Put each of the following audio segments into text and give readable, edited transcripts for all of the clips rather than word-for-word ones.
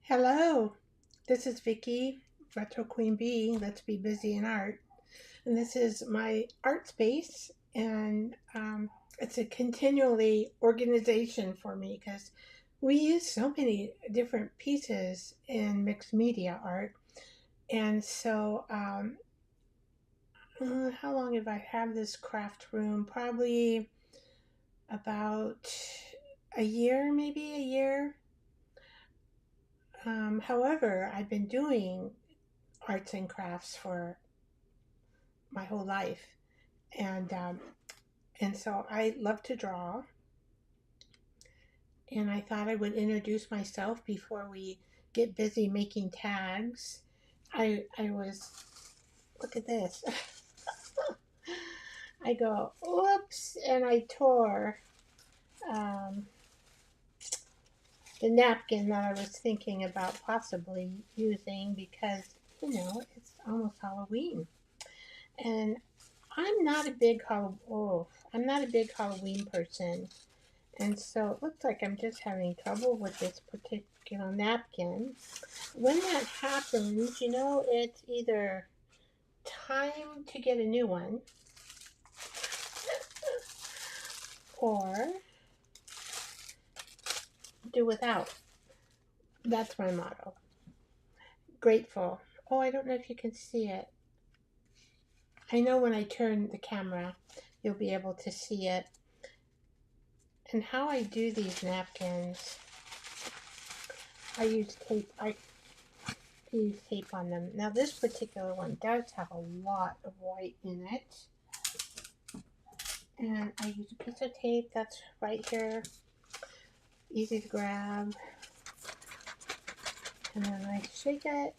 Hello, this is Vicky, Retro Queen Bee. Let's be busy in art. And this is my art space, and it's a continually organization for me because we use so many different pieces in mixed media art. And so, how long have I had this craft room? Probably about a year, maybe a year. However, I've been doing arts and crafts for my whole life, and so I love to draw. And I thought I would introduce myself before we get busy making tags. I was look at this. I go oops, and I tore um, the napkin that I was thinking about possibly using because it's almost Halloween, and I'm not a big Halloween person, and so it looks like I'm just having trouble with this particular napkin. When that happens, it's either time to get a new one or do without. That's my motto. Grateful. Oh, I don't know if you can see it. I know when I turn the camera, you'll be able to see it. And how I do these napkins, I use tape. I use tape on them. Now this particular one does have a lot of white in it. And I use a piece of tape that's right here, easy to grab. And then I shake it.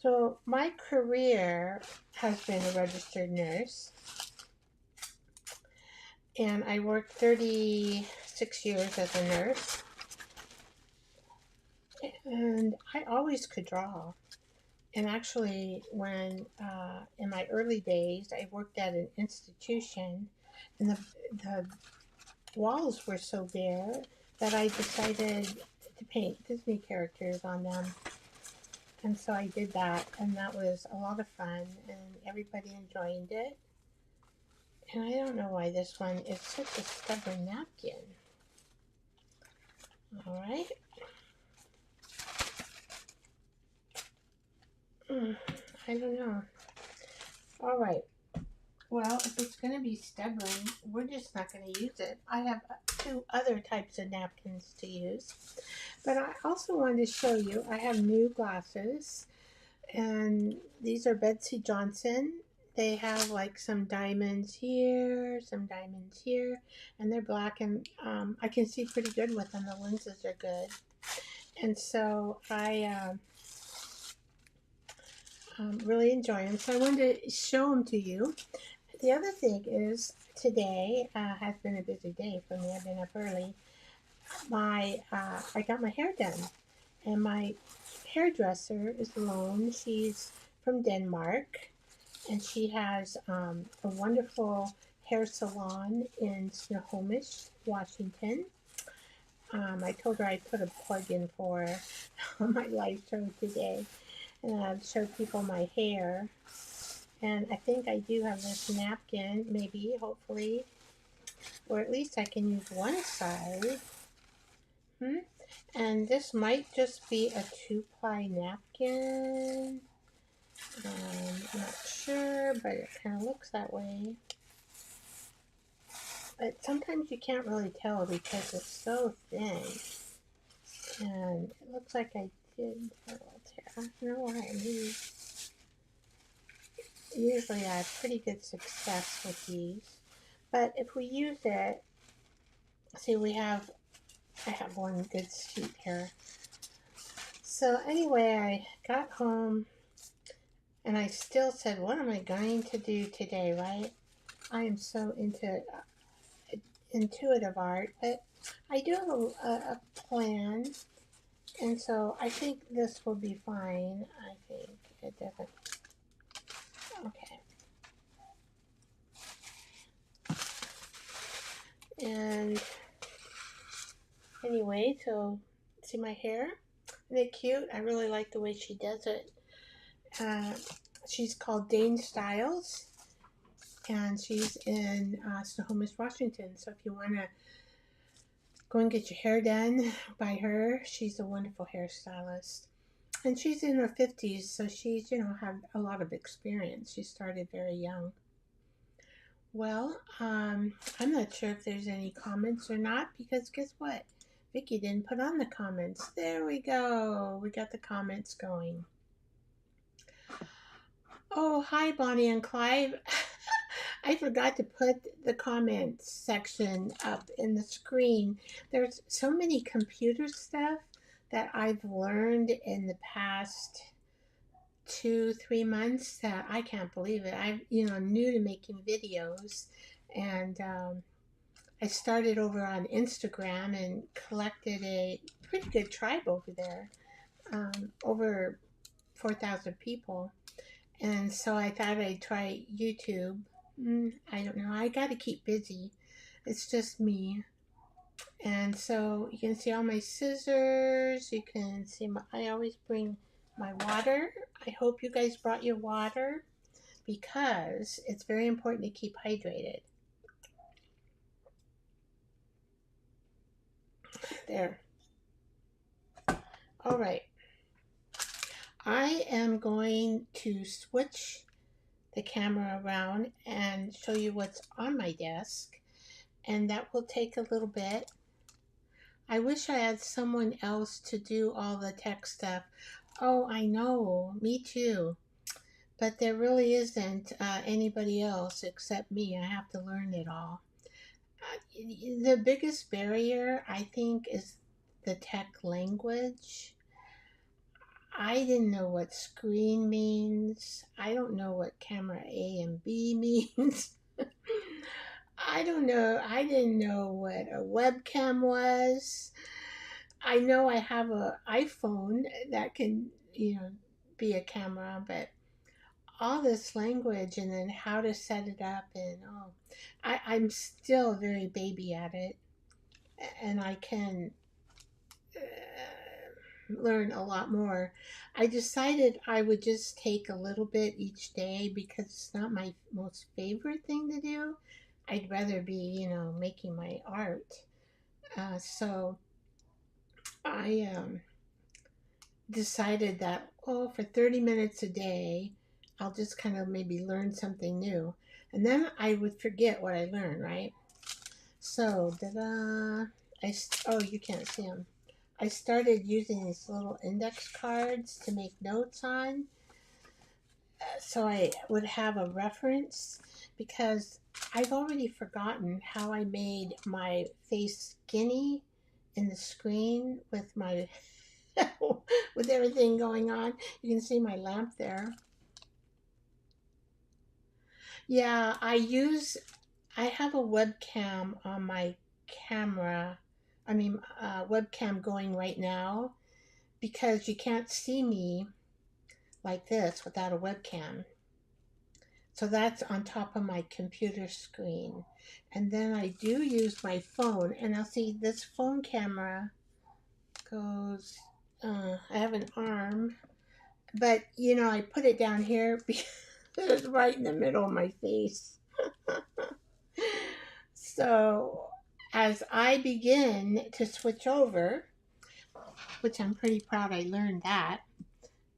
So my career has been a registered nurse. And I worked 36 years as a nurse. And I always could draw. And actually, when in my early days, I worked at an institution, and the walls were so bare that I decided to paint Disney characters on them. And so I did that, and that was a lot of fun, and everybody enjoyed it. And I don't know why this one is such a stubborn napkin. All right. I don't know. All right. Well, if it's going to be stubborn, we're just not going to use it. I have two other types of napkins to use. But I also wanted to show you, I have new glasses. And these are Betsy Johnson. They have like some diamonds here, some diamonds here. And they're black, and I can see pretty good with them. The lenses are good. And so I really enjoy them. So I wanted to show them to you. The other thing is today has been a busy day for me. I've been up early. I got my hair done, and my hairdresser is Lone. She's from Denmark, and she has a wonderful hair salon in Snohomish, Washington. I told her I'd put a plug in for her on my live show today, and I'd show people my hair. And I think I do have this napkin, maybe, hopefully, or at least I can use one side. And this might just be a 2-ply napkin. I'm not sure, but it kind of looks that way. But sometimes you can't really tell because it's so thin. And it looks like I did a little tear. I don't know why I moved. Usually I have pretty good success with these. But if we use it, see I have one good sheet here. So anyway, I got home and I still said, what am I going to do today, right? I am so into intuitive art, but I do have a plan, and so I think this will be fine. I think it doesn't. Okay. And anyway, so see my hair? Isn't it cute? I really like the way she does it. She's called Dane Styles, and she's in Snohomish, Washington. So if you want to go and get your hair done by her, she's a wonderful hairstylist. And she's in her 50s, so she's, had a lot of experience. She started very young. Well, I'm not sure if there's any comments or not, because guess what? Vicky didn't put on the comments. There we go. We got the comments going. Oh, hi, Bonnie and Clive. I forgot to put the comments section up in the screen. There's so many computer stuff that I've learned in the past 2-3 months that I can't believe it. I'm new to making videos, and I started over on Instagram and collected a pretty good tribe over there, over 4,000 people. And so I thought I'd try YouTube. I don't know. I got to keep busy. It's just me. And so you can see all my scissors. You can see I always bring my water. I hope you guys brought your water, because it's very important to keep hydrated. There. All right. I am going to switch the camera around and show you what's on my desk, and that will take a little bit. I wish I had someone else to do all the tech stuff. Oh, I know, me too. But there really isn't anybody else except me. I have to learn it all. The biggest barrier, I think, is the tech language. I didn't know what screen means. I don't know what camera A and B means. I don't know. I didn't know what a webcam was. I know I have an iPhone that can, be a camera, but all this language and then how to set it up, and I'm still very baby at it, and I can learn a lot more. I decided I would just take a little bit each day because it's not my most favorite thing to do. I'd rather be, making my art. So I decided that, for 30 minutes a day, I'll just kind of maybe learn something new. And then I would forget what I learned, right? So, you can't see them. I started using these little index cards to make notes on, so I would have a reference, because I've already forgotten how I made my face skinny in the screen with my with everything going on. You can see my lamp there. Yeah, I have a webcam on my camera. Webcam going right now, because you can't see me like this without a webcam. So that's on top of my computer screen. And then I do use my phone, and I'll see this phone camera goes, I have an arm, but I put it down here because it's right in the middle of my face. So as I begin to switch over, which I'm pretty proud I learned that,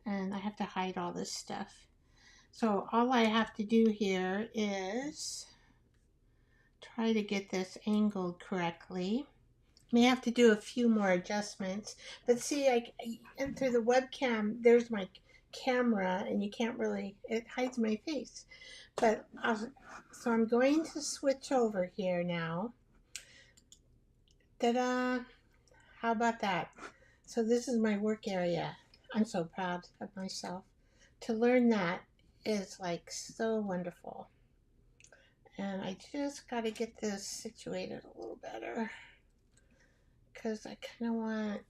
and I have to hide all this stuff. So all I have to do here is try to get this angled correctly. May have to do a few more adjustments, but see, I enter the webcam, there's my camera, and you can't really, it hides my face. But so I'm going to switch over here now. Ta-da! How about that? So this is my work area. I'm so proud of myself. To learn that is like so wonderful. And I just got to get this situated a little better, because I kind of want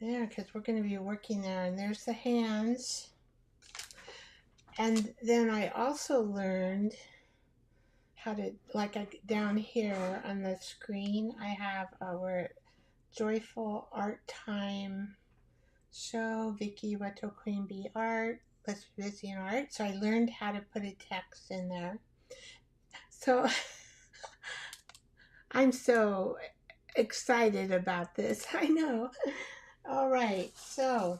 there, because we're going to be working there, and there's the hands. And then I also learned how to, like down here on the screen, I have our Joyful Art Time Show, Vicky Retro Queen Bee Art, Let's Be Busy in Art. So I learned how to put a text in there. So I'm so excited about this. I know. All right. So,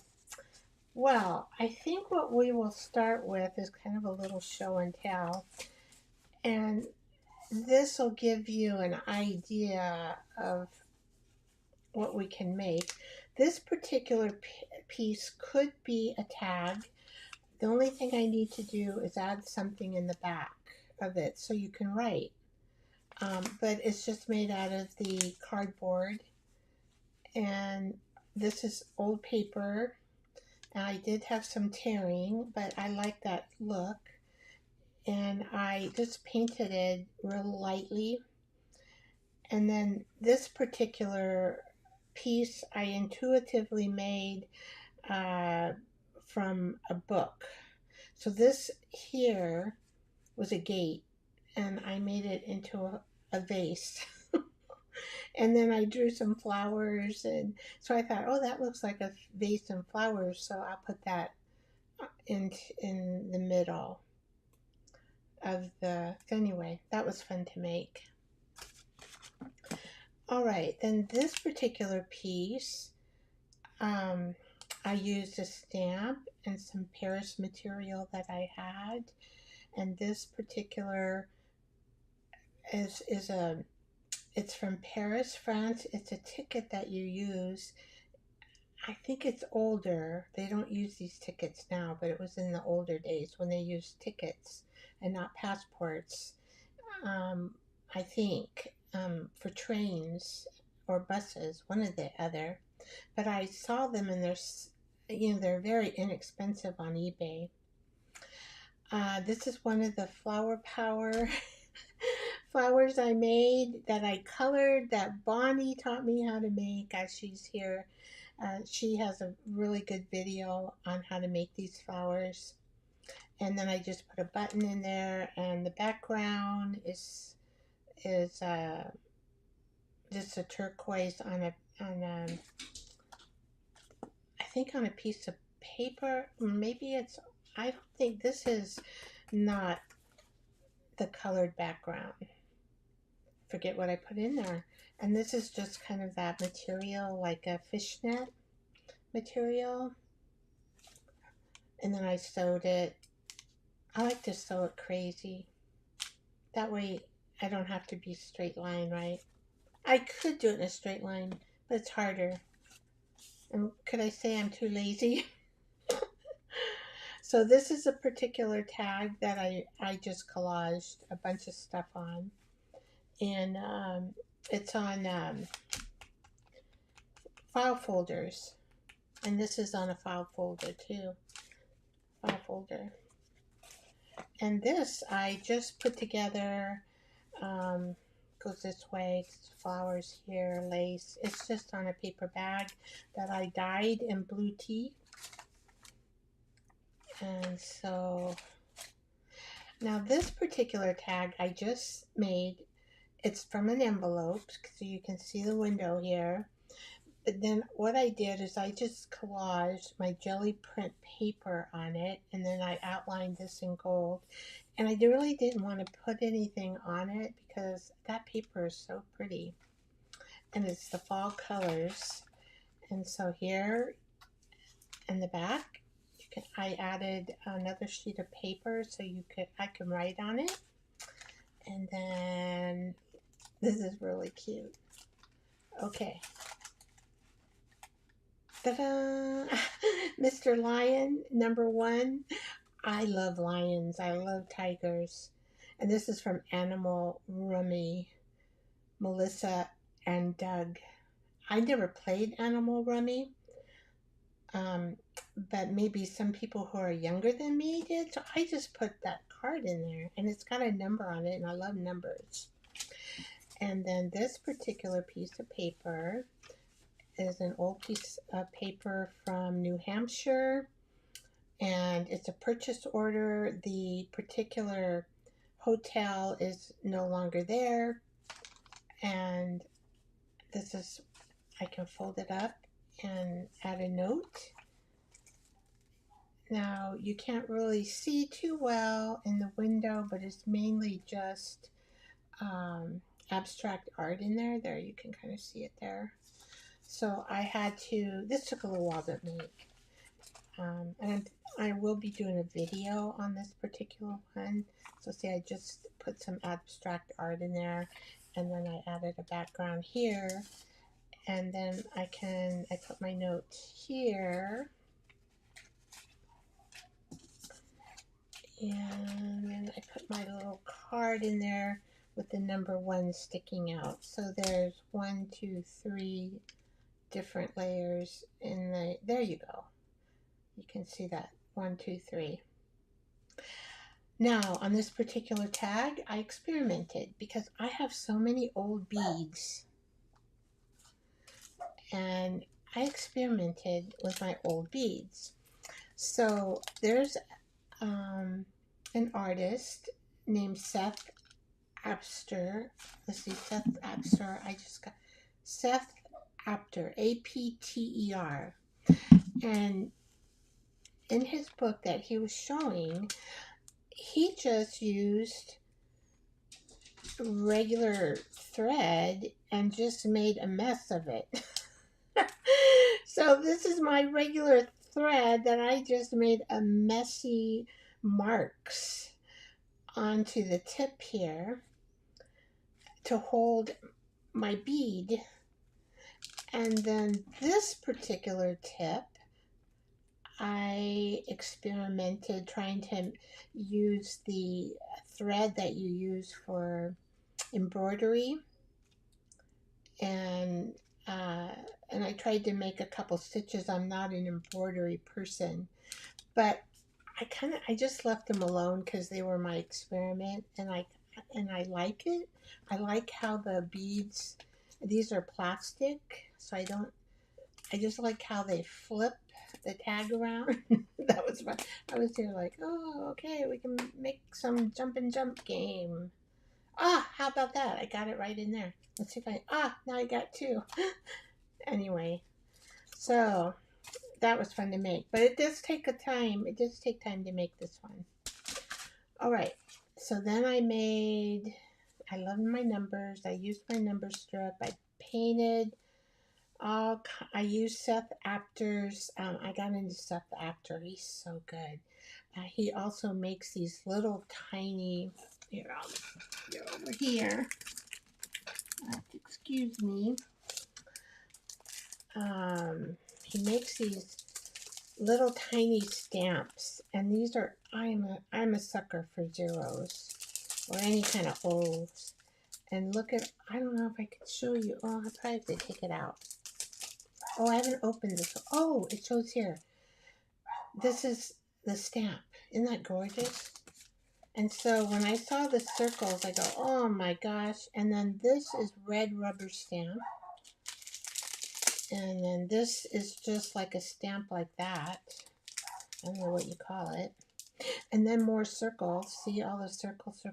well, I think what we will start with is kind of a little show and tell. And this will give you an idea of what we can make. This particular piece could be a tag. The only thing I need to do is add something in the back of it so you can write. But it's just made out of the cardboard. And this is old paper. And I did have some tearing, but I like that look. And I just painted it real lightly. And then this particular piece I intuitively made from a book. So this here was a gate, and I made it into a vase. And then I drew some flowers, and so I thought, oh, that looks like a vase and flowers, so I'll put that in the middle of the, anyway, that was fun to make. All right, then this particular piece, I used a stamp and some Paris material that I had, and this particular is it's from Paris, France. It's a ticket that you use. I think it's older. They don't use these tickets now, but it was in the older days when they used tickets and not passports. I think for trains or buses, one or the other. But I saw them, and they're very inexpensive on eBay. This is one of the flower power flowers I made that I colored, that Bonnie taught me how to make as she's here. She has a really good video on how to make these flowers. And then I just put a button in there, and the background is just a turquoise on a I think on a piece of paper. Maybe it's, I don't think this is not the colored background. Forget what I put in there. And this is just kind of that material, like a fishnet material. And then I sewed it. I like to sew it crazy. That way I don't have to be straight line, right? I could do it in a straight line, but it's harder. And could I say I'm too lazy? So this is a particular tag that I just collaged a bunch of stuff on. And it's on file folders. And this is on a file folder too. File folder. And this I just put together. Goes this way, flowers here, lace. It's just on a paper bag that I dyed in blue tea. And so now this particular tag I just made, it's from an envelope, so you can see the window here. But then what I did is I just collaged my jelly print paper on it, and then I outlined this in gold. And I really didn't want to put anything on it because that paper is so pretty. And it's the fall colors. And so here in the back, I added another sheet of paper so I can write on it. And then this is really cute. Okay. Ta-da! Mr. Lion, #1. I love lions. I love tigers. And this is from Animal Rummy, Melissa and Doug. I never played Animal Rummy, but maybe some people who are younger than me did. So I just put that card in there, and it's got a number on it, and I love numbers. And then this particular piece of paper is an old piece of paper from New Hampshire, and it's a purchase order. The particular hotel is no longer there, and this is, I can fold it up and add a note. Now you can't really see too well in the window, but it's mainly just abstract art in there. There, you can kind of see it there. So I had to, this took a little while to make. And I will be doing a video on this particular one. So see, I just put some abstract art in there, and then I added a background here, and then I put my note here, and then I put my little card in there with the number 1 sticking out. So there's 1, 2, 3 different layers in the, there you go. You can see that, 1, 2, 3. Now, on this particular tag, I experimented because I have so many old beads, and I experimented with my old beads. So there's an artist named Seth Apter. Let's see, Seth Apter. I just got Seth Apter, Apter. And in his book that he was showing, he just used regular thread and just made a mess of it. So this is my regular thread that I just made a messy marks onto the tip here to hold my bead. And then this particular tip, I experimented trying to use the thread that you use for embroidery, and I tried to make a couple stitches. I'm not an embroidery person, but I just left them alone because they were my experiment, and I like it. I like how the beads, these are plastic, so I just like how they flip the tag around. That was fun. I was there like, oh, okay, we can make some jump and jump game. Ah, how about that? I got it right in there. Let's see if now I got 2. Anyway, so that was fun to make, but it does take time. It does take time to make this one. All right, so then I love my numbers. I used my number strip. I painted. I used Seth Apter's. I got into Seth Apter. He's so good. He also makes these little tiny. Here, I'll go over here. Excuse me. He makes these little tiny stamps, and these are, I'm a sucker for zeros or any kind of O's. And look at, I don't know if I could show you. Oh, I probably have to take it out. Oh, I haven't opened this. Oh, it shows here. This is the stamp. Isn't that gorgeous? And so when I saw the circles, I go, oh my gosh. And then this is red rubber stamp. And then this is just like a stamp like that. I don't know what you call it. And then more circles. See all the circles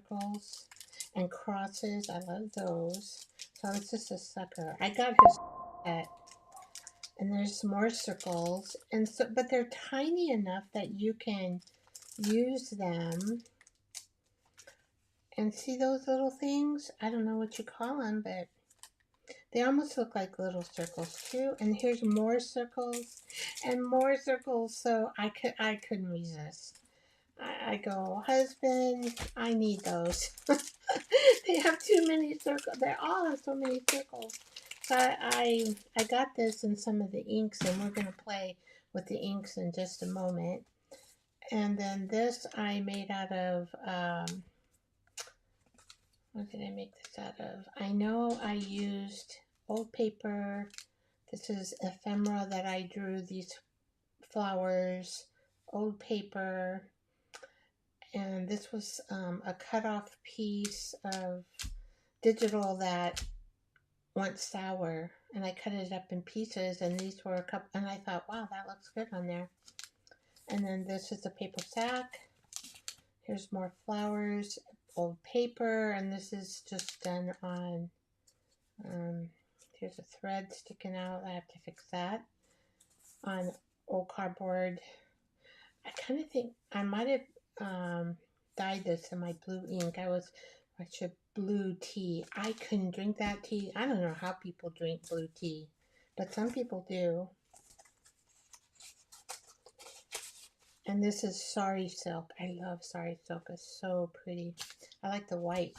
and crosses. I love those. So it's just a sucker. I got his set. And there's more circles. And so, but they're tiny enough that you can use them. And see those little things? I don't know what you call them, but they almost look like little circles too. And here's more circles and more circles. So I couldn't resist. I go, husband, I need those. They have too many circles. They all have so many circles. So I got this in some of the inks, and we're going to play with the inks in just a moment. And then this I made out of, what did I make this out of? I know I used old paper. This is ephemera that I drew these flowers, old paper. And this was a cut-off piece of digital that went sour, and I cut it up in pieces, and these were a couple, and I thought, wow, that looks good on there. And then this is a paper sack. Here's more flowers. old paper, and this is just done on, here's a thread sticking out. I have to fix that. On old cardboard. I kind of think I might have dyed this in my blue ink. I should blue tea. I couldn't drink that tea. I don't know how people drink blue tea, but some people do. And this is sari silk. I love sari silk. It's so pretty. I like the white.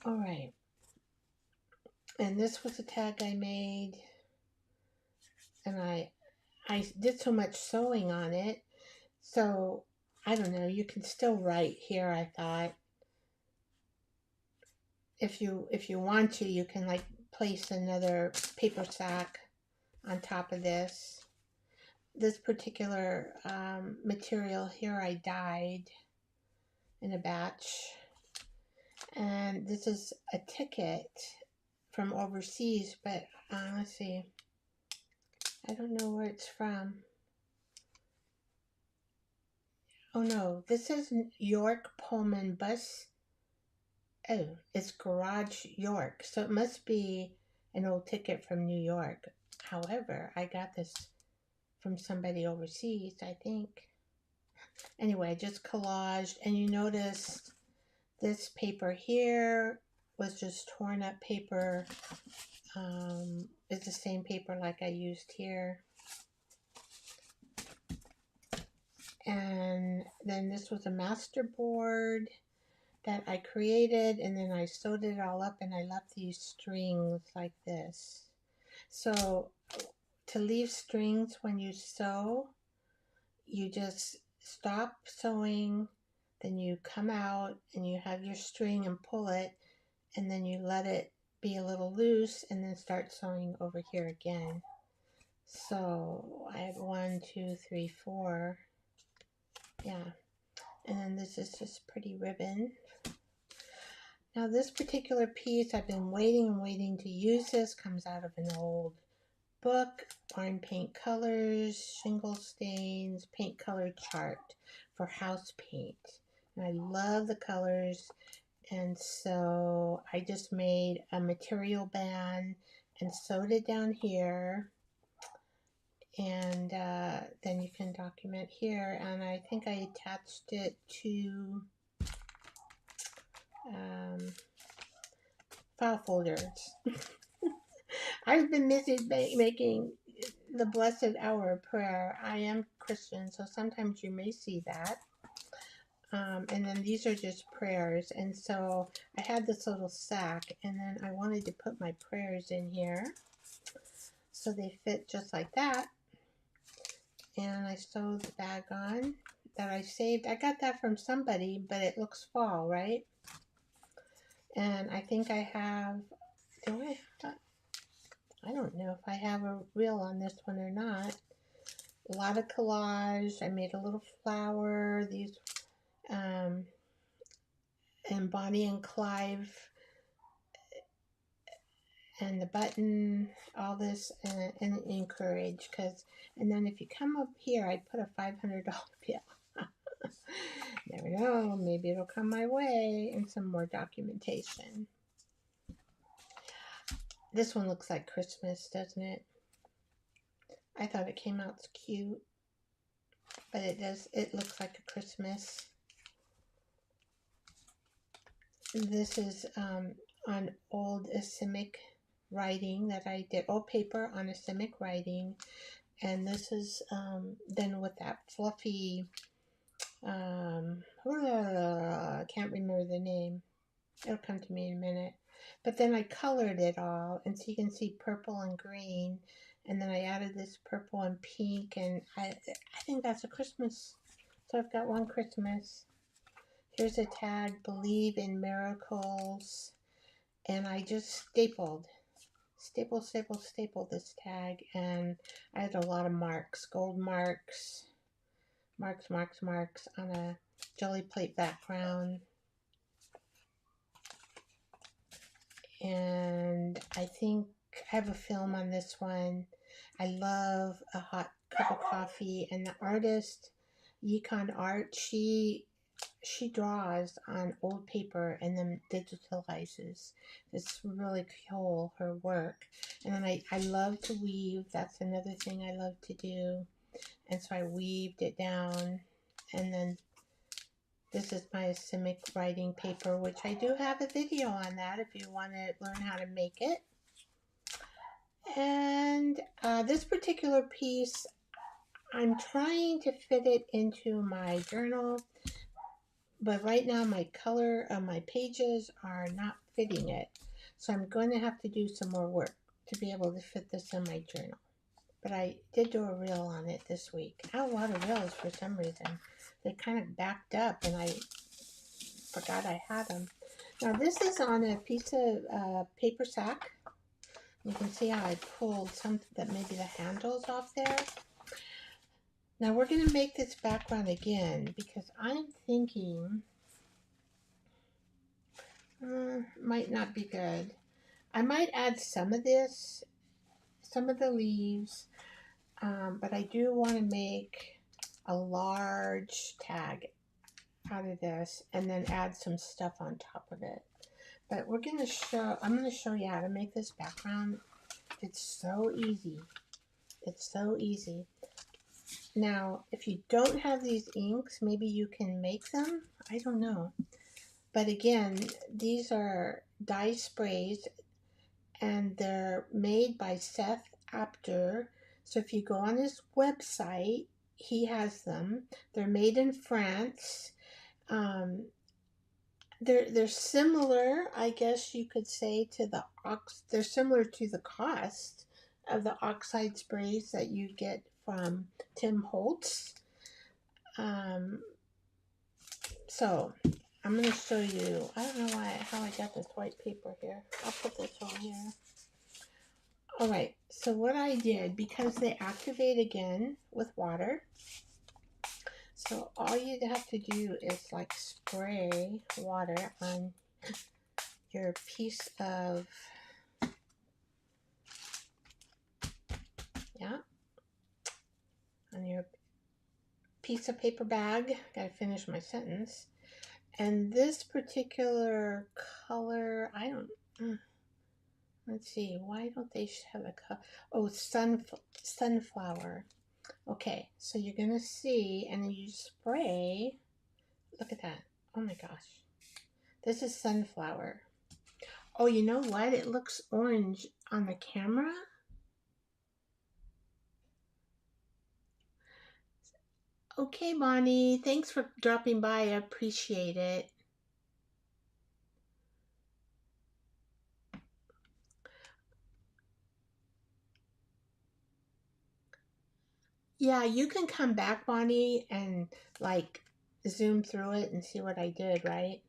All right. And this was a tag I made. And I did so much sewing on it. So, I don't know. You can still write here, I thought. If you want to, you can like place another paper sack on top of this. This particular material here I dyed in a batch. And this is a ticket from overseas, but let's see. I don't know where it's from. Oh no, this is York Pullman Bus. Oh, it's Garage York. So it must be an old ticket from New York. However, I got this from somebody overseas, I think. Anyway, just collaged. And you notice this paper here was just torn up paper. It's the same paper like I used here. And then this was a master board that I created, and then I sewed it all up, and I left these strings like this. So to leave strings when you sew, you just stop sewing, then you come out and you have your string and pull it, and then you let it be a little loose and then start sewing over here again. So I have 1, 2, 3, 4. Yeah. And then this is just pretty ribbon. Now this particular piece, I've been waiting and waiting to use this. Comes out of an old book, Barn Paint Colors, Shingle Stains, Paint Color Chart for house paint. And I love the colors. And so I just made a material band and sewed it down here. And then you can document here. And I think I attached it to file folders. I've been missing making the Blessed Hour prayer. I am Christian, so sometimes you may see that. And then these are just prayers. And so I had this little sack, and then I wanted to put my prayers in here. So they fit just like that. And I sewed the bag on that I saved. I got that from somebody, but it looks fall, right? And I think I have, I don't know if I have a reel on this one or not. A lot of collage. I made a little flower. These, and Bonnie and Clive, and the button, all this, and encourage. And then if you come up here, I put a $500 bill. Never know, maybe it'll come my way, and some more documentation. This one looks like Christmas, doesn't it? I thought it came out cute, but it looks like a Christmas. This is on old Assymic writing that I did, old paper on Assymic writing, and this is then with that fluffy, I can't remember the name. It'll come to me in a minute. But then I colored it all, and so you can see purple and green, and then I added this purple and pink, and I think that's a Christmas. So I've got one Christmas. Here's a tag, Believe in Miracles, and I just stapled this tag, and I had a lot of marks, gold marks on a jelly plate background. And I think I have a film on this one. I love a hot cup of coffee, and the artist, Yukon Art, she she draws on old paper and then digitalizes. It's really cool, her work. And then I love to weave. That's another thing I love to do. And so I weaved it down. And then this is my Simic writing paper, which I do have a video on that if you want to learn how to make it. And this particular piece, I'm trying to fit it into my journal, but right now my color of my pages are not fitting it. So I'm going to have to do some more work to be able to fit this in my journal. But I did do a reel on it this week. I had a lot of reels for some reason. They kind of backed up and I forgot I had them. Now this is on a piece of paper sack. You can see how I pulled some that maybe the handles off there. Now we're going to make this background again because I'm thinking might not be good. I might add some of this, some of the leaves, but I do want to make a large tag out of this and then add some stuff on top of it. But I'm going to show you how to make this background. It's so easy. It's so easy. Now, if you don't have these inks, maybe you can make them. I don't know. But again, these are dye sprays and they're made by Seth Apter. So if you go on his website, he has them. They're made in France. They're similar, I guess you could say, to they're similar to the cost of the oxide sprays that you get from Tim Holtz. So I'm going to show you. I don't know how I got this white paper here. I'll put this on here. All right. So what I did, because they activate again with water, so all you have to do is like spray water on your piece of, on your piece of paper bag. Gotta finish my sentence. And this particular color, I don't, let's see, why don't they have a color? Oh, sunflower. Okay, so you're gonna see, and then you spray. Look at that. Oh my gosh. This is sunflower. Oh, you know what? It looks orange on the camera. Okay, Bonnie. Thanks for dropping by. I appreciate it. Yeah, you can come back, Bonnie, and like zoom through it and see what I did, right?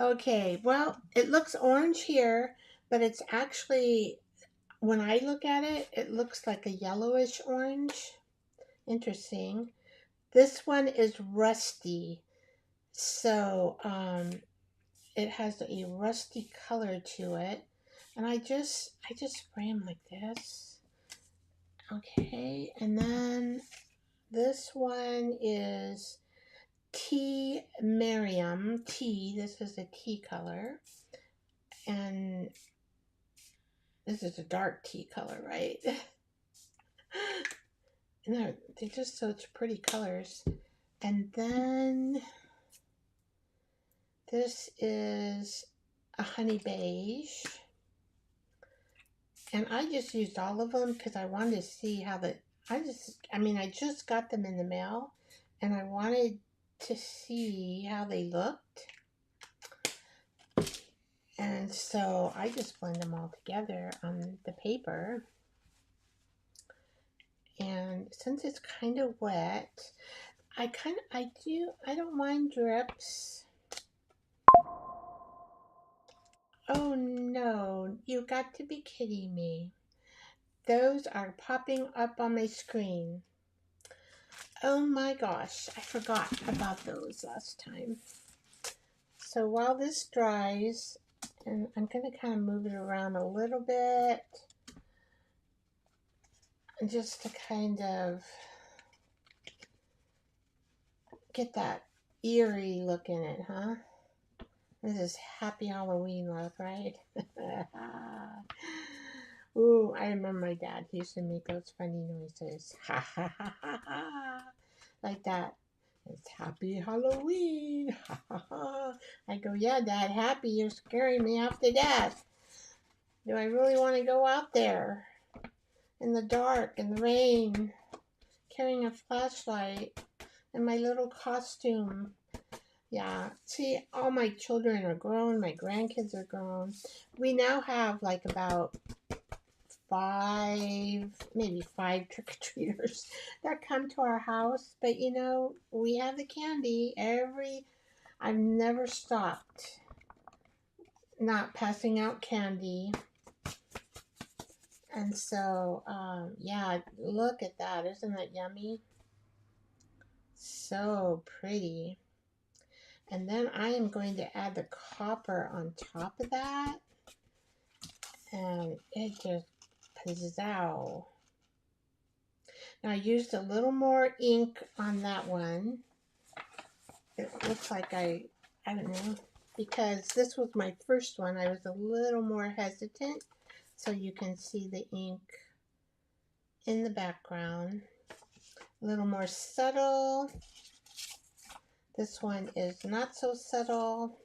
Okay, well, it looks orange here, but it's actually, when I look at it, it looks like a yellowish orange. Interesting. This one is rusty. So, it has a rusty color to it. And I just spray them like this. Okay, and then this one is Tea Miriam. Tea, this is a tea color. And this is a dark tea color, right? And they're just such pretty colors. And then this is a honey beige. And I just used all of them because I wanted to see how I just got them in the mail and I wanted to see how they looked. And so I just blend them all together on the paper. And since it's kind of wet, I don't mind drips. Oh no, you got to be kidding me. Those are popping up on my screen. Oh my gosh, I forgot about those last time. So while this dries, and I'm going to kind of move it around a little bit, just to kind of get that eerie look in it, huh? This is Happy Halloween look, right? Ooh, I remember my dad. He used to make those funny noises. Ha ha ha ha ha. Like that. It's Happy Halloween. Ha ha ha. I go, yeah, Dad, happy. You're scaring me half to death. Do I really want to go out there in the dark, in the rain, carrying a flashlight in my little costume? Yeah, see, all my children are grown, my grandkids are grown. We now have like about maybe five trick-or-treaters that come to our house. But you know, we have the candy I've never stopped not passing out candy. And so, yeah, look at that. Isn't that yummy? So pretty. And then I am going to add the copper on top of that. And it just pizzow. Now I used a little more ink on that one. It looks like I don't know, because this was my first one. I was a little more hesitant. So you can see the ink in the background. A little more subtle. This one is not so subtle.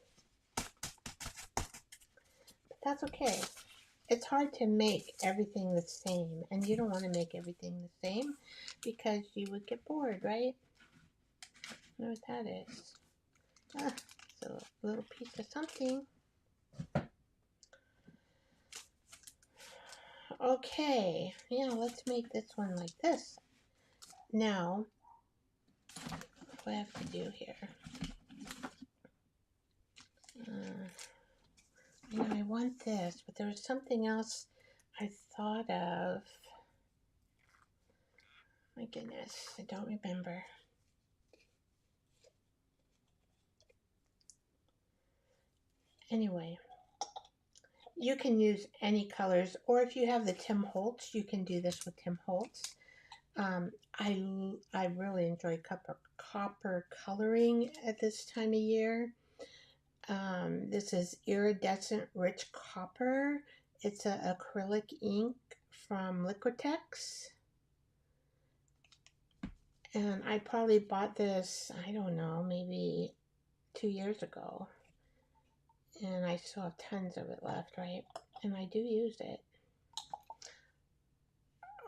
But that's okay. It's hard to make everything the same, and you don't want to make everything the same because you would get bored, right? I know what that is. Ah, so a little piece of something. Okay, yeah, let's make this one like this. Now, what I have to do here? You know, I want this, but there was something else I thought of. My goodness, I don't remember. Anyway, you can use any colors, or if you have the Tim Holtz, you can do this with Tim Holtz. I really enjoy copper coloring at this time of year. This is iridescent rich copper. It's an acrylic ink from Liquitex. And I probably bought this, I don't know, maybe 2 years ago. And I still have tons of it left, right? And I do use it.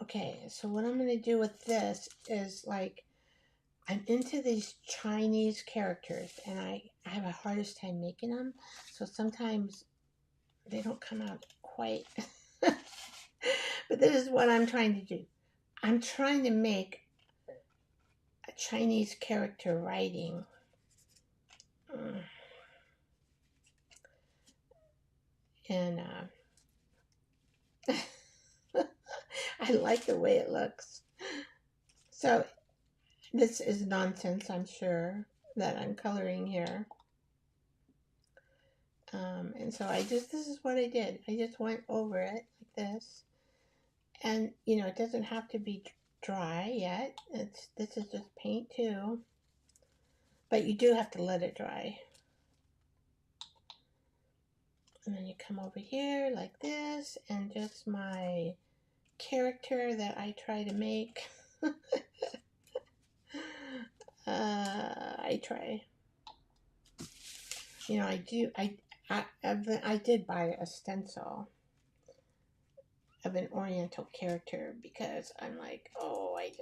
Okay, so what I'm going to do with this is, like, I'm into these Chinese characters, and I have a hardest time making them. So sometimes they don't come out quite. But this is what I'm trying to do. I'm trying to make a Chinese character writing. And I like the way it looks. So this is nonsense, I'm sure, that I'm coloring here. And so this is what I did. I just went over it like this. And, you know, it doesn't have to be dry yet. This is just paint too. But you do have to let it dry. And then you come over here like this, and just my character that I try to make. I try. You know, I did buy a stencil of an Oriental character because I'm like, oh, I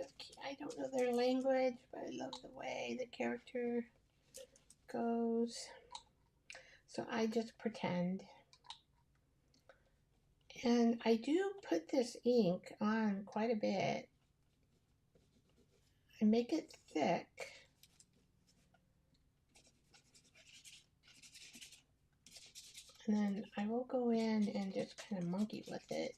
don't know their language, but I love the way the character goes. So I just pretend. And I do put this ink on quite a bit. I make it thick. And then I will go in and just kind of monkey with it.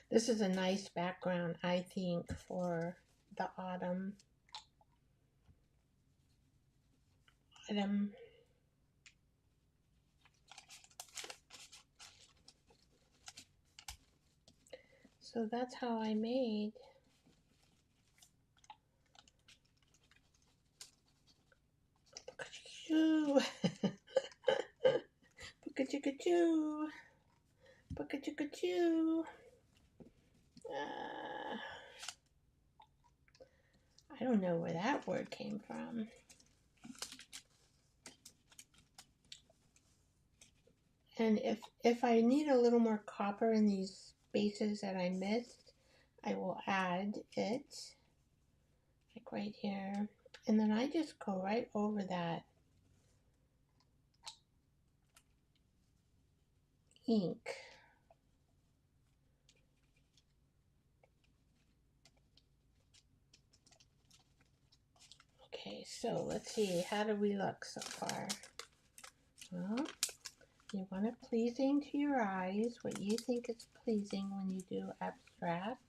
This is a nice background, I think, for the autumn. get them. So that's how I made Pikachu. Pikachu. Pikachu. I don't know where that word came from. And if I need a little more copper in these spaces that I missed, I will add it, like right here. And then I just go right over that ink. Okay, so let's see, how do we look so far? Well, you want it pleasing to your eyes, what you think is pleasing when you do abstract.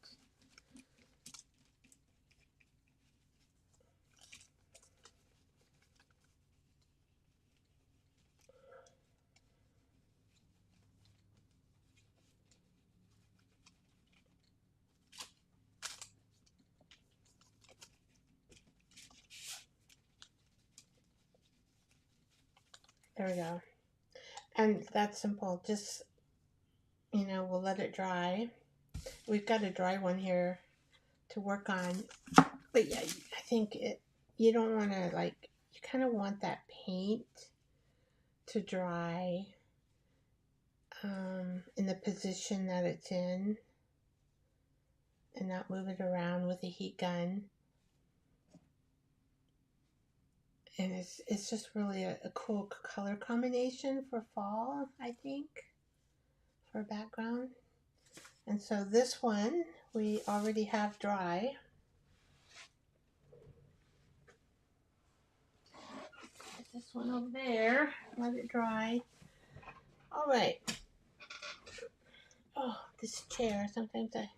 There we go. And that's simple. Just, you know, we'll let it dry. We've got a dry one here to work on. But yeah, I think you don't want to, like, you kind of want that paint to dry in the position that it's in and not move it around with a heat gun. And it's just really a cool color combination for fall, I think, for a background. And so this one we already have dry. Put this one over there, let it dry. All right. Oh, this chair, sometimes I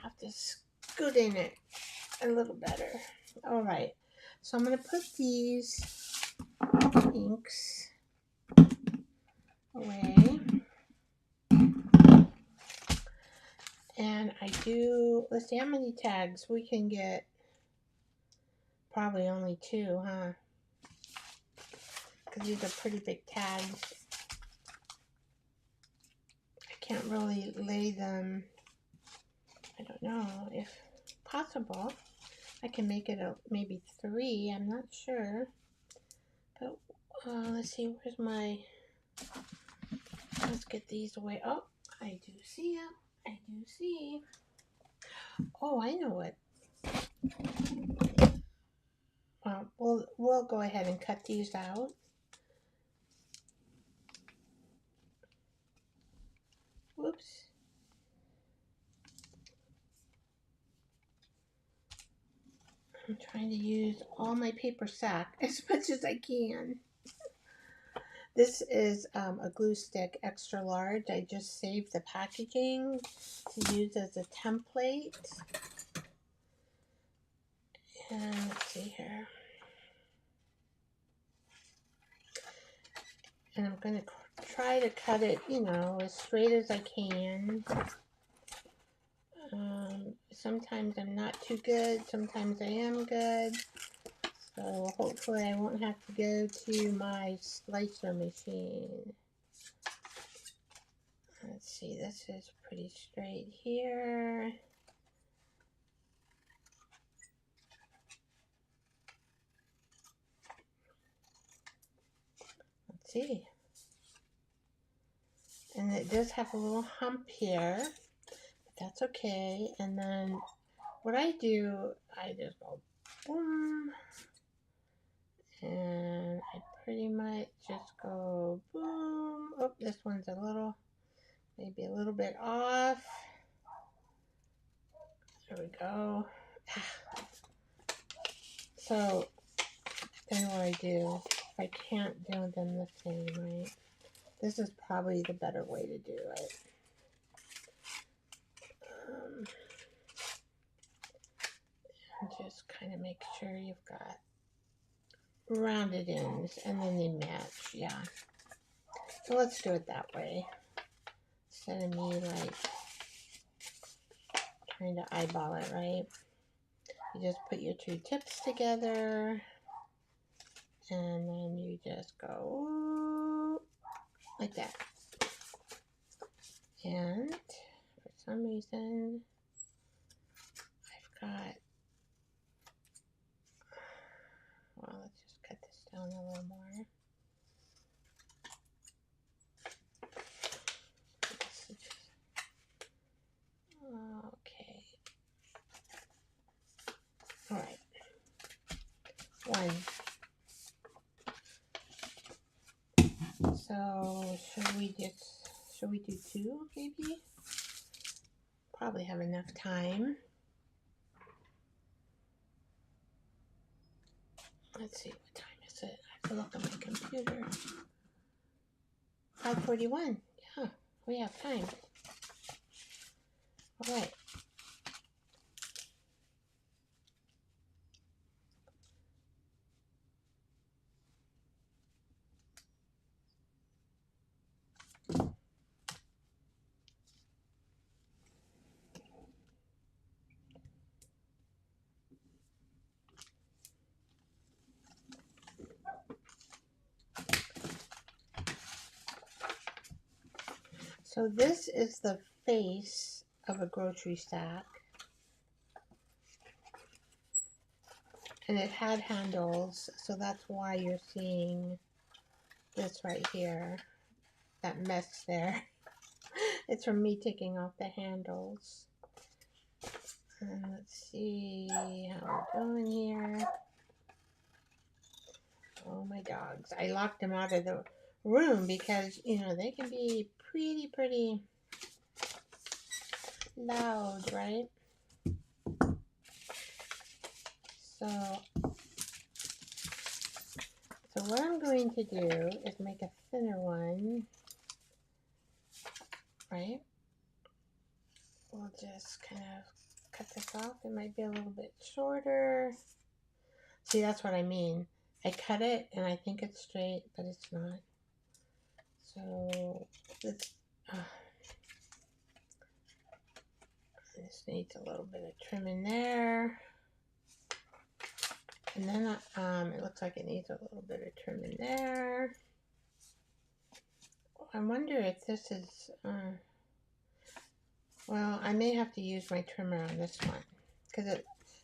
have to scoot in it a little better. All right. So I'm going to put these inks away. And I do, let's see how many tags we can get. Probably only 2, huh? Because these are pretty big tags. I can't really lay them. I don't know if possible. I can make it maybe 3. I'm not sure. But let's see. Where's my? Let's get these away. Oh, I do see them. I do see. Oh, I know what. We'll go ahead and cut these out. Whoops. I'm trying to use all my paper sack as much as I can. This is a glue stick, extra large. I just saved the packaging to use as a template. And let's see here. And I'm going to try to cut it, you know, as straight as I can. Sometimes I'm not too good. Sometimes I am good. So hopefully I won't have to go to my slicer machine. Let's see, this is pretty straight here. Let's see. And it does have a little hump here, but that's okay. And then what I do, I just go boom. And I pretty much just go boom. Oh, this one's a little, maybe a little bit off. There we go. So then what I do, if I can't do them the same, right? This is probably the better way to do it. And just kind of make sure you've got rounded ends and then they match. Yeah. So let's do it that way. Instead of me like trying to eyeball it, right? You just put your two tips together and then you just go like that. And for some reason, I've got, well, let's just cut this down a little more. Okay. All right. One. So should we do two maybe? Probably have enough time. Let's see, what time is it? I have to look at my computer. 5:41. Yeah, we have time. All right. So this is the face of a grocery sack. And it had handles, so that's why you're seeing this right here. That mess there. It's from me taking off the handles. And let's see how we're doing here. Oh, my dogs. I locked them out of the room because, you know, they can be pretty loud, right? So what I'm going to do is make a thinner one, right? We'll just kind of cut this off. It might be a little bit shorter. See, that's what I mean. I cut it and I think it's straight, but it's not. So this needs a little bit of trim in there. And then it looks like it needs a little bit of trim in there. I wonder if this is, well, I may have to use my trimmer on this one because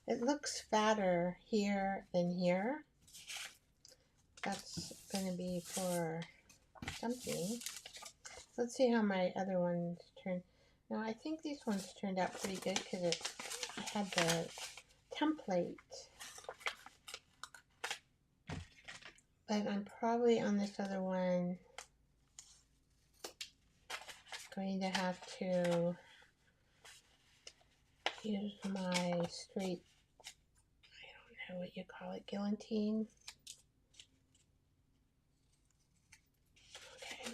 it looks fatter here than here. That's going to be for something. Let's see how my other ones turn. Now, I think these ones turned out pretty good because I had the template. But I'm probably on this other one going to have to use my straight, I don't know what you call it, guillotine. Okay.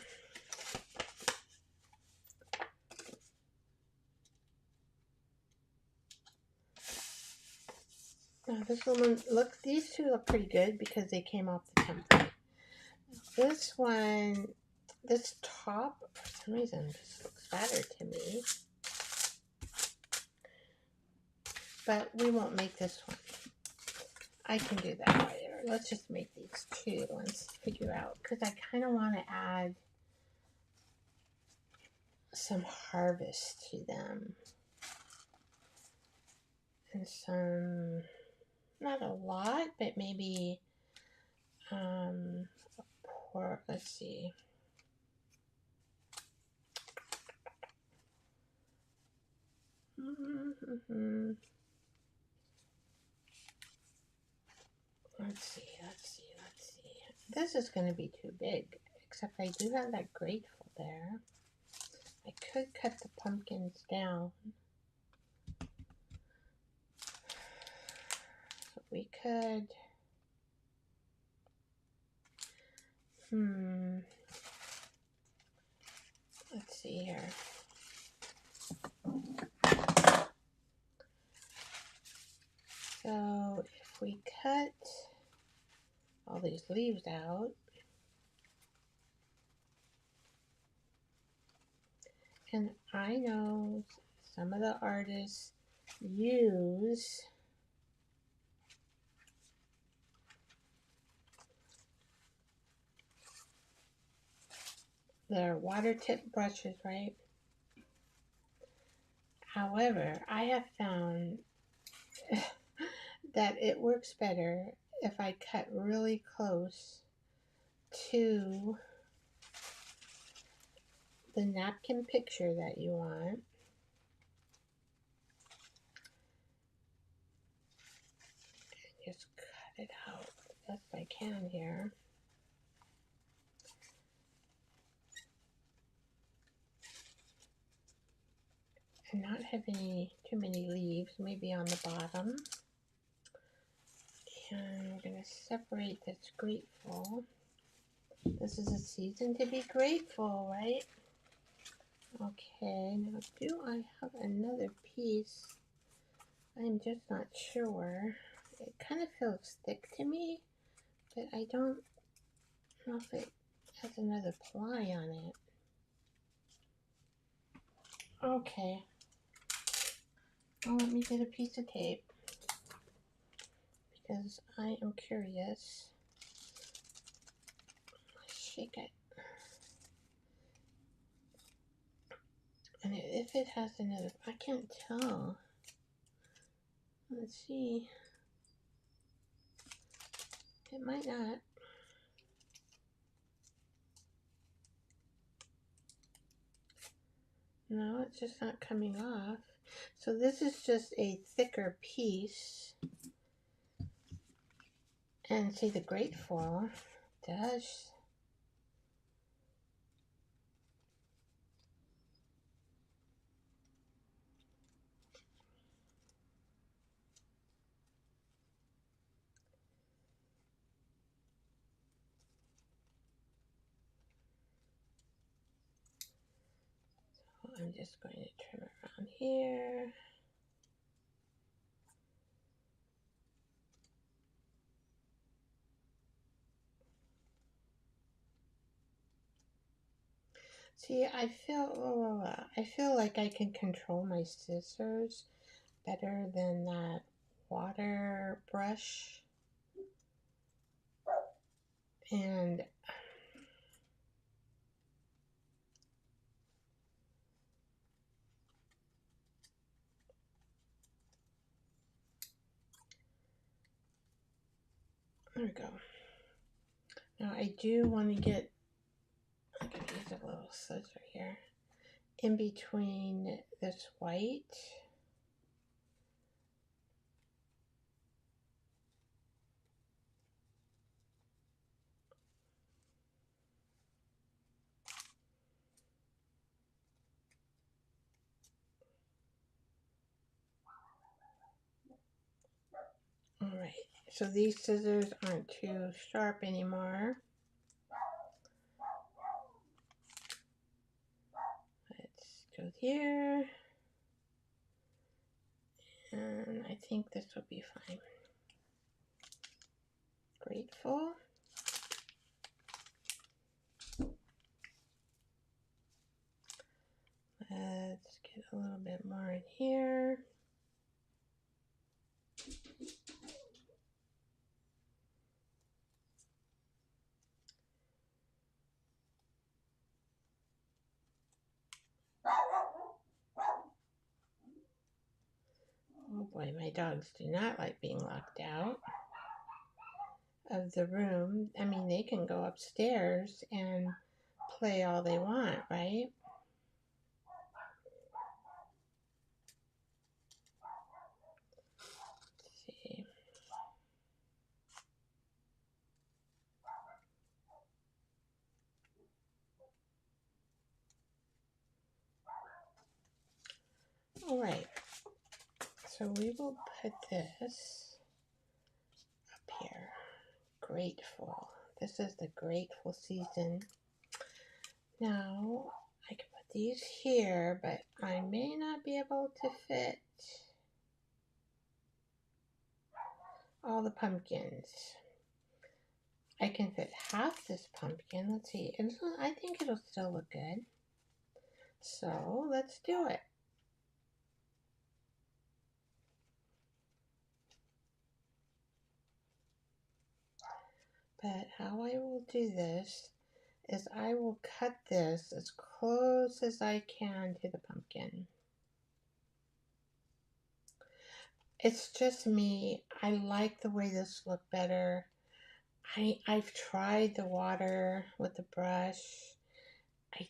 Now this one, look, these two look pretty good because they came off the template. This one, this top, for some reason, this looks fatter to me. But we won't make this one. I can do that later. Let's just make these two and figure out, because I kind of want to add some harvest to them. And some, not a lot, but maybe, let's see. Let's see. This is going to be too big, except I do have that grateful there. I could cut the pumpkins down. We could, let's see here. So if we cut all these leaves out. And I know some of the artists use their water tip brushes, right? However, I have found that it works better if I cut really close to the napkin picture that you want. Just cut it out as best I can here. And not have too many leaves, maybe on the bottom. And we're going to separate this grateful. This is a season to be grateful, right? Okay, now do I have another piece? I'm just not sure. It kind of feels thick to me, but I don't know if it has another ply on it. Okay. Well, let me get a piece of tape because I am curious. Shake it. And if it has another, I can't tell. Let's see. It might not. No, it's just not coming off. So this is just a thicker piece. And see, the grateful does. So I'm just going to trim around here. See, I feel like I can control my scissors better than that water brush. And there we go. Now I do want to get, I'm going to use a little scissor here, in between this white. Alright, so these scissors aren't too sharp anymore. Let's go here. And I think this will be fine. Grateful. Let's get a little bit more in here. Oh boy, my dogs do not like being locked out of the room. I mean, they can go upstairs and play all they want, right? Let's see. All right, so we will put this up here. Grateful. This is the grateful season. Now, I can put these here, but I may not be able to fit all the pumpkins. I can fit half this pumpkin. Let's see. I think it'll still look good. So let's do it. But how I will do this is I will cut this as close as I can to the pumpkin. It's just me. I like the way this looked better. I've tried the water with the brush. I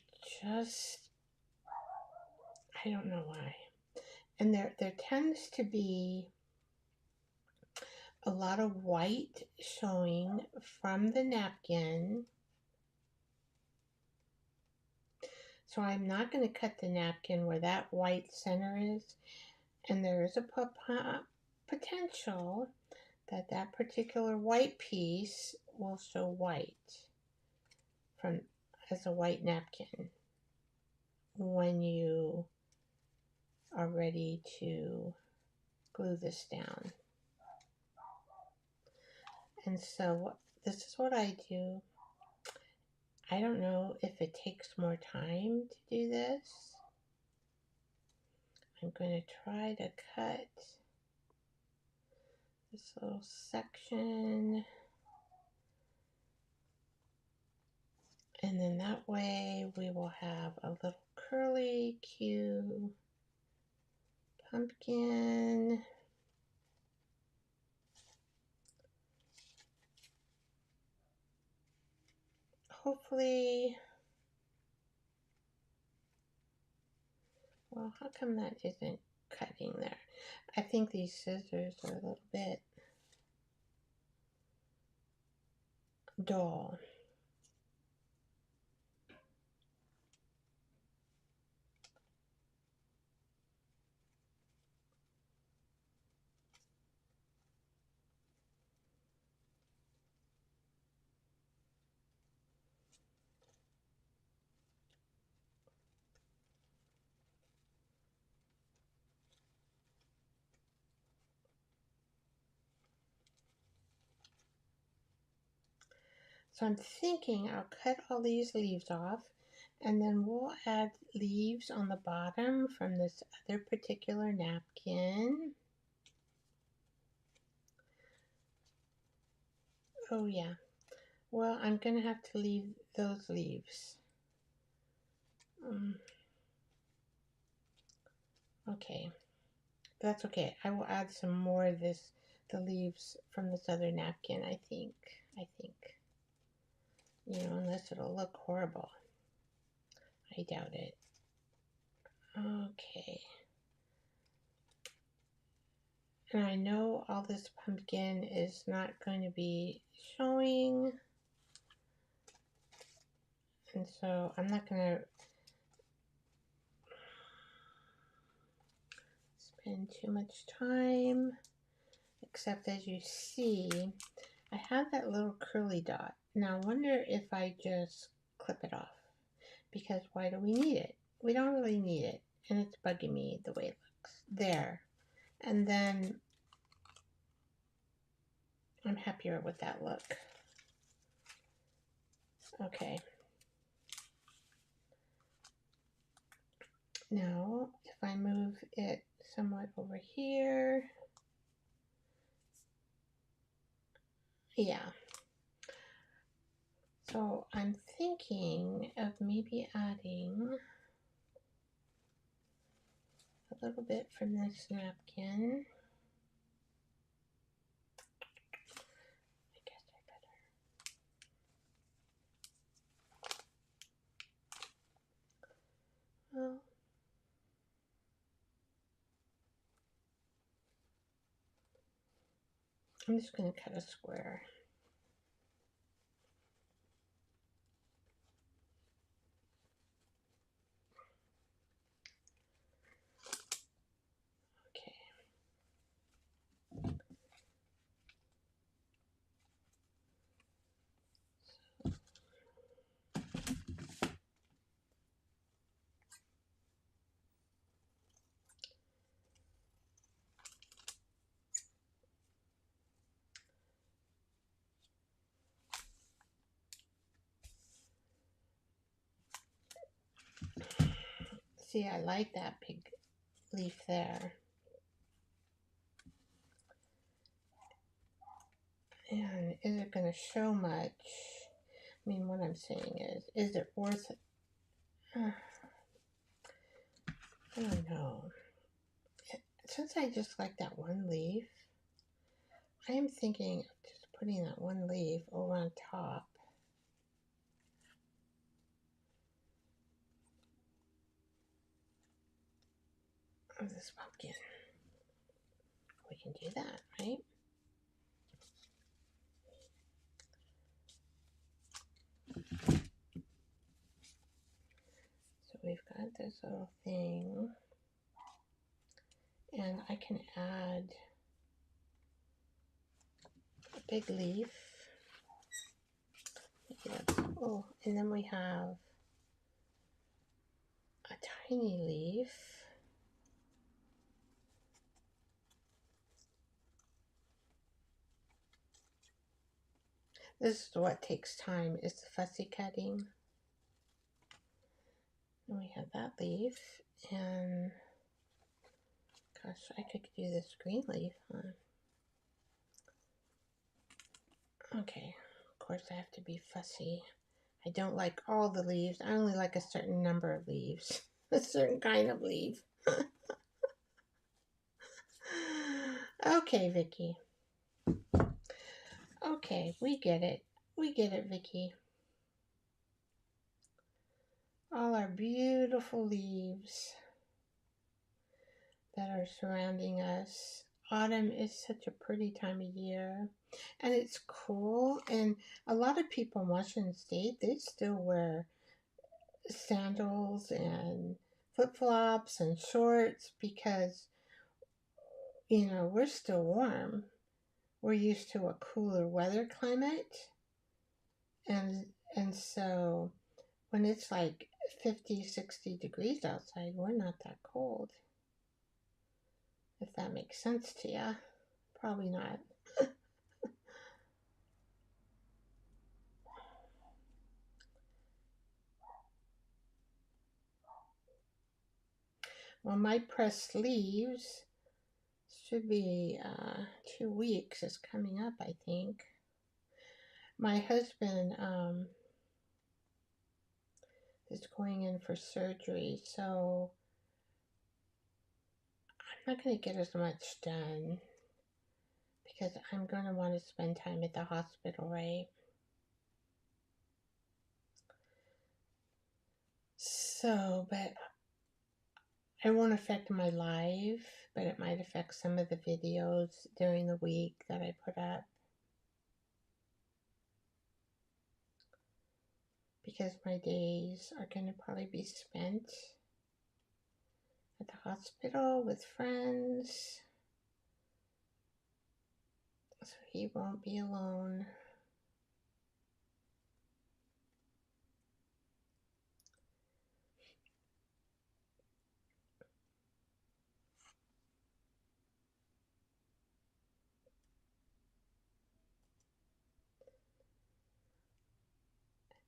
don't know why. And there tends to be a lot of white showing from the napkin. So I'm not going to cut the napkin where that white center is. And there is a potential that that particular white piece will show white from as a white napkin when you are ready to glue this down. And so this is what I do. I don't know if it takes more time to do this. I'm going to try to cut this little section. And then that way we will have a little curly, cute pumpkin. Hopefully, well, how come that isn't cutting there? I think these scissors are a little bit dull. So I'm thinking I'll cut all these leaves off, and then we'll add leaves on the bottom from this other particular napkin. Oh yeah, well, I'm gonna have to leave those leaves. Okay, that's okay. I will add some more of the leaves from this other napkin, I think. You know, unless it'll look horrible. I doubt it. Okay. And I know all this pumpkin is not going to be showing. And so I'm not going to spend too much time. Except as you see, I have that little curly dot. Now I wonder if I just clip it off. Because why do we need it? We don't really need it. And it's bugging me the way it looks. There. And then I'm happier with that look. Okay. Now, if I move it somewhat over here. Yeah. So I'm thinking of maybe adding a little bit from this napkin. I guess I better. Well, I'm just going to cut a square. Okay. See, I like that big leaf there. And is it going to show much? I mean, what I'm saying is it worth it? I don't know. Since I just like that one leaf, I am thinking of just putting that one leaf over on top. Of this pumpkin. We can do that, right? So we've got this little thing, and I can add a big leaf. Oh, and then we have a tiny leaf. This is what takes time, is the fussy cutting. And we have that leaf, and gosh, I could do this green leaf, huh? Okay, of course I have to be fussy. I don't like all the leaves. I only like a certain number of leaves. A certain kind of leaf. Okay, Vicky. Okay, we get it. We get it, Vicky. All our beautiful leaves that are surrounding us. Autumn is such a pretty time of year. And it's cool. And a lot of people in Washington State, they still wear sandals and flip-flops and shorts because, you know, we're still warm. We're used to a cooler weather climate. And so when it's like 50, 60 degrees outside, we're not that cold. If that makes sense to you. Probably not. Well, my pressed leaves should be 2 weeks is coming up, I think. My husband is going in for surgery, so I'm not going to get as much done because I'm going to want to spend time at the hospital, right? So, but it won't affect my live, but it might affect some of the videos during the week that I put up. Because my days are going to probably be spent at the hospital with friends. So he won't be alone.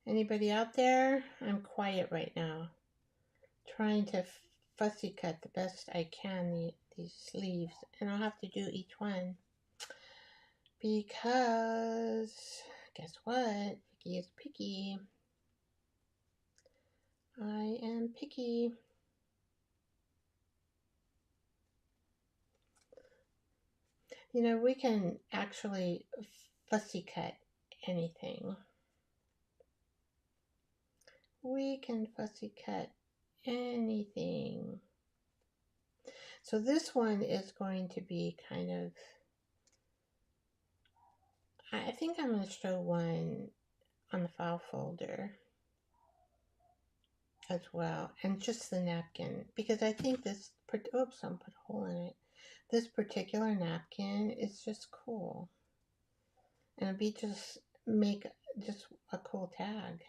Anybody out there? I'm quiet right now. Trying to fussy cut the best I can these sleeves. And I'll have to do each one. Because, guess what? Vicky is picky. I am picky. You know, we can actually fussy cut anything. We can fussy cut anything. So this one is going to be kind of, I think I'm going to show one on the file folder as well, and just the napkin, because I think this, oops, I'm put a hole in it. This particular napkin is just cool, and it'd be just make just a cool tag.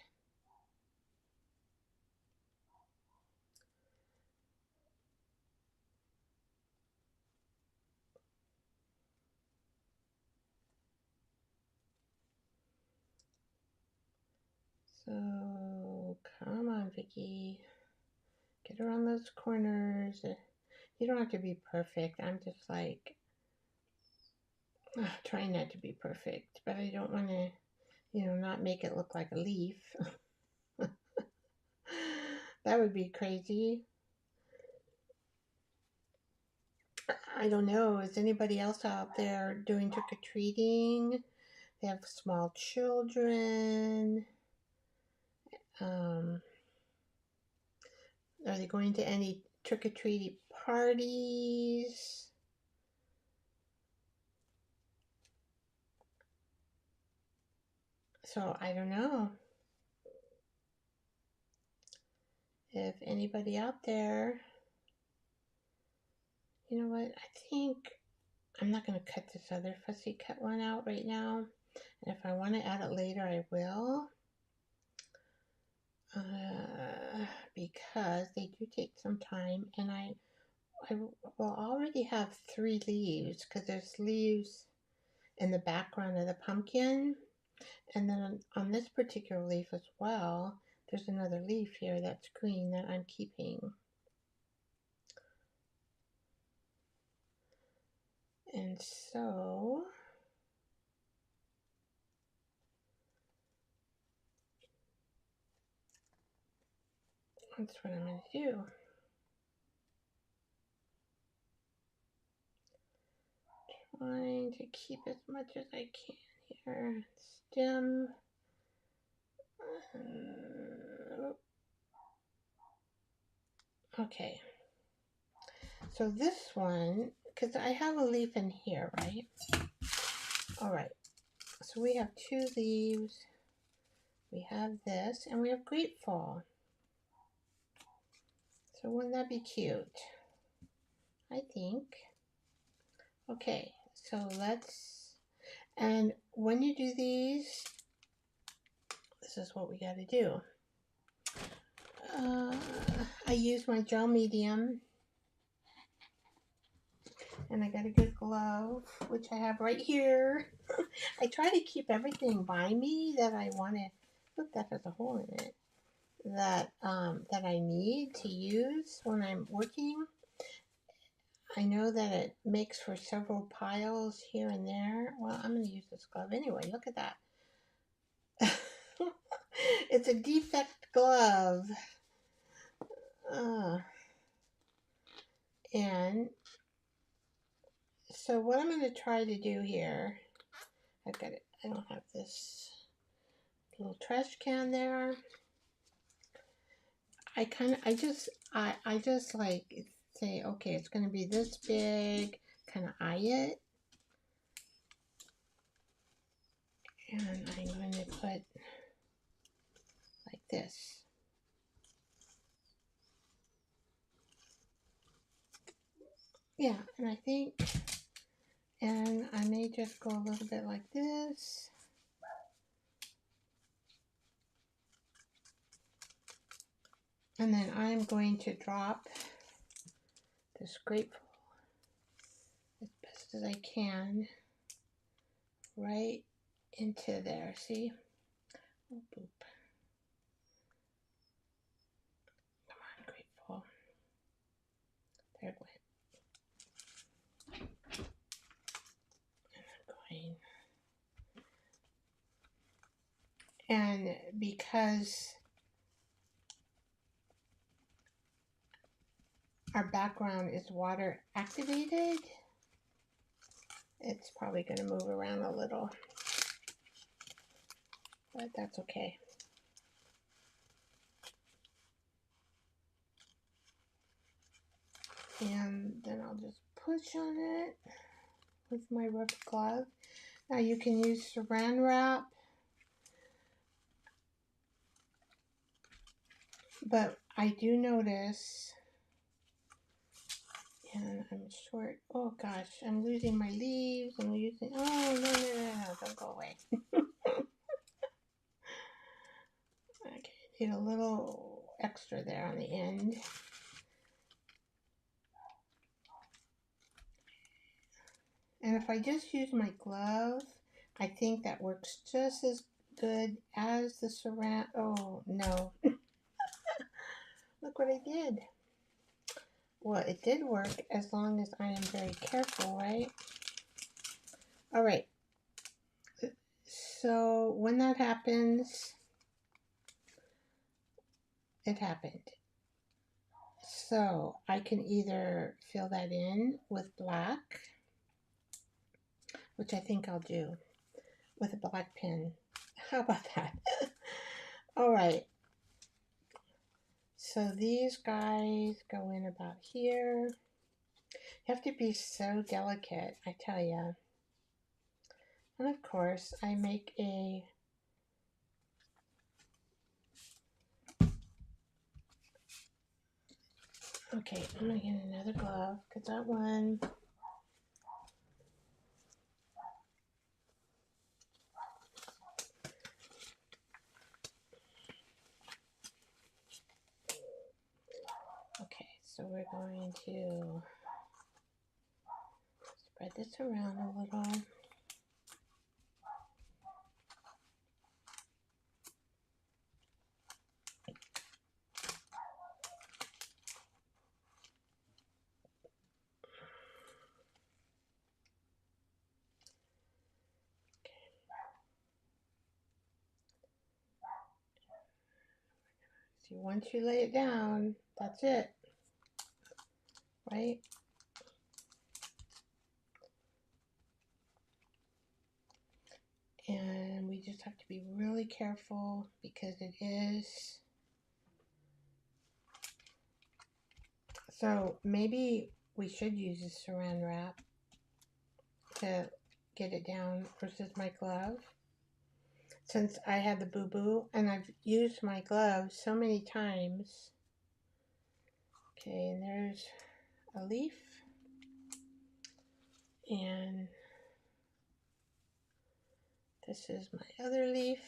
So come on, Vicky, Get around those corners. You don't have to be perfect. I'm just like trying not to be perfect, but I don't want to, not make it look like a leaf. That would be crazy. I don't know. Is anybody else out there doing trick-or-treating? They have small children. Are they going to any trick-or-treating parties? So I don't know if anybody out there, you know what, I think I'm not going to cut this other fussy cut one out right now. And if I want to add it later, I will. Because they do take some time, and I will already have 3 leaves, because there's leaves in the background of the pumpkin, and then on this particular leaf as well, there's another leaf here that's green that I'm keeping. And so that's what I'm going to do. Trying to keep as much as I can here. Stem. Okay. So this one, because I have a leaf in here, right? All right. So we have 2 leaves. We have this, and we have grateful. So wouldn't that be cute? I think. Okay, so let's, and when you do these, this is what we got to do. I use my gel medium, and I got a good glove, which I have right here. I try to keep everything by me that I want to, look, that has a hole in it, that I need to use when I'm working. I know that it makes for several piles here and there. Well, I'm going to use this glove anyway. Look at that. It's a defect glove. And so what I'm going to try to do here, I've got it. I don't have this little trash can there. I just like say, okay, it's going to be this big, kind of eye it. And I'm going to put like this. Yeah, and I think, and I may just go a little bit like this. And then I'm going to drop this grapefruit as best as I can right into there. See? Oh, boop. Come on, grateful. There it went. And I'm going. And because our background is water activated, it's probably going to move around a little, but that's okay. And then I'll just push on it with my rubber glove. Now you can use saran wrap, but I do notice, and I'm short, oh gosh, I'm losing my leaves, I'm losing, oh no, don't go away. Okay, need a little extra there on the end. And if I just use my glove, I think that works just as good as the saran. Oh, no. Look what I did. Well, it did work as long as I am very careful, right? All right. So when that happens, it happened. So I can either fill that in with black, which I think I'll do with a black pen. How about that? All right. So these guys go in about here. You have to be so delicate, I tell you. And of course, I make a okay, I'm gonna get another glove because that one. Okay, so we're going to spread this around a little. See, once you lay it down, that's it, right? And we just have to be really careful because it is. So maybe we should use a saran wrap to get it down versus my glove. Since I had the boo-boo and I've used my glove so many times. Okay, and there's a leaf. And this is my other leaf.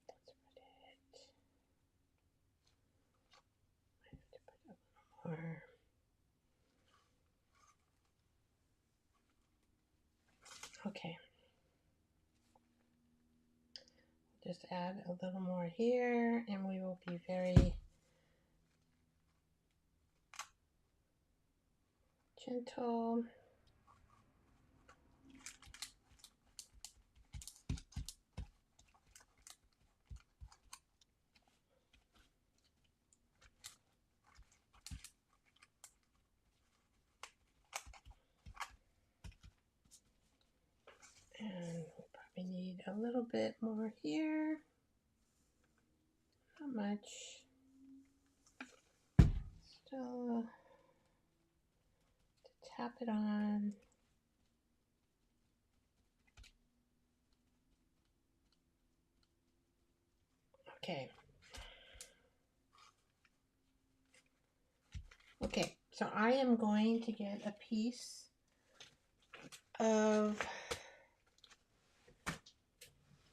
That's about it. I have to put a little more. Okay. Just add a little more here and we will be very gentle. And we probably need a little bit more here. Not much. Still to tap it on. Okay. Okay, so I am going to get a piece of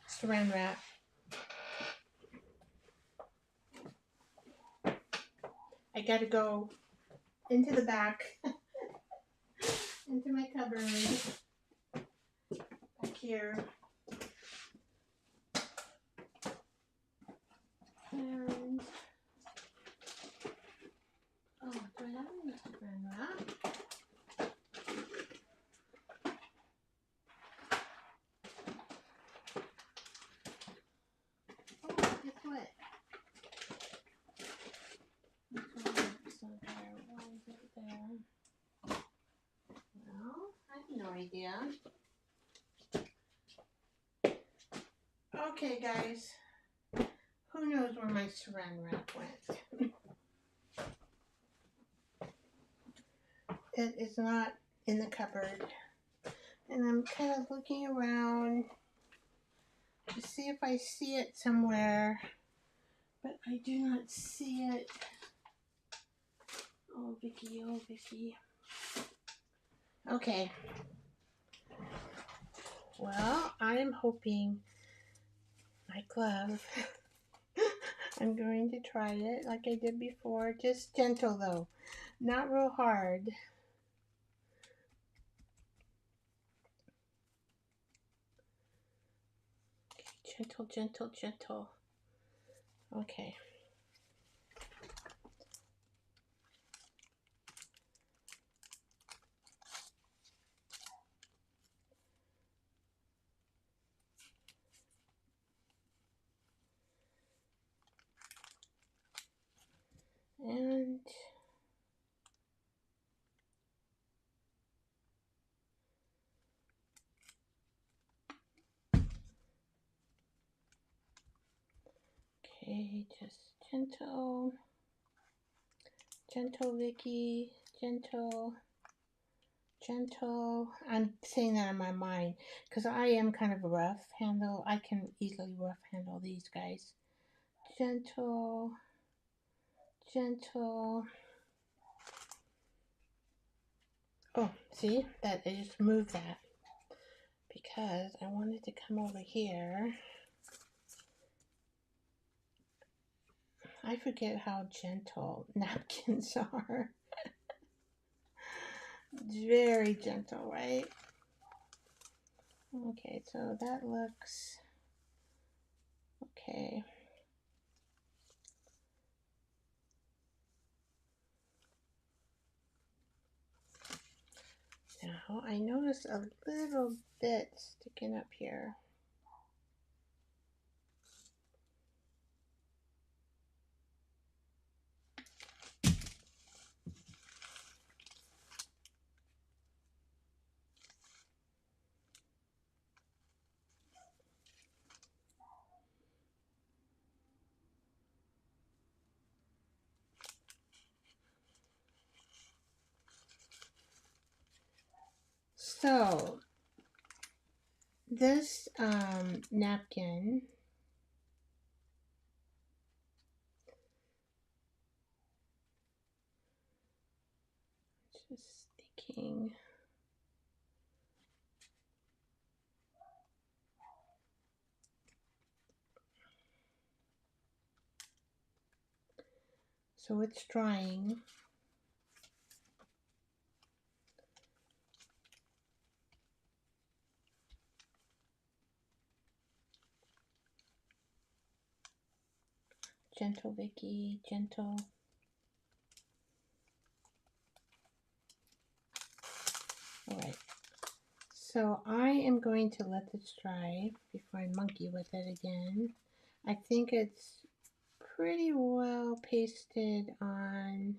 saran wrap. I gotta go into the back, into my cupboard, back here. And, oh, do I have any saran wrap? Oh, guess what? It's not there. Why is it there? Well, I have no idea. Okay, guys. Who knows where my saran wrap went? It is not in the cupboard. And I'm kind of looking around to see if I see it somewhere. But I do not see it. Oh, Vicky, oh, Vicky. Okay. Well, I'm hoping my glove. I'm going to try it like I did before. Just gentle though. Not real hard. Gentle, gentle, gentle. Okay. And okay, just gentle, gentle, Vicky, gentle, gentle. I'm saying that in my mind because I am kind of a rough handle. I can easily rough handle these guys. Gentle, gentle. Oh, see that I just moved that because I wanted to come over here. I forget how gentle napkins are. Very gentle, right? Okay, so that looks okay. Now I notice a little bit sticking up here. So this napkin, just thinking. So it's drying. Gentle, Vicky, gentle. All right. So I am going to let this dry before I monkey with it again. I think it's pretty well pasted on.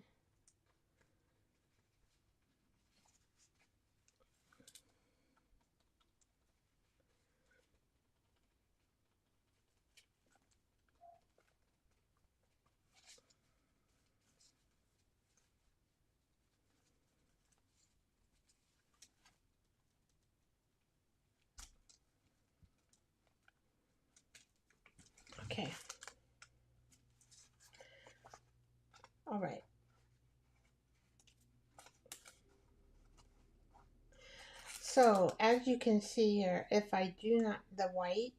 Okay. All right. So as you can see here, if I do not the white,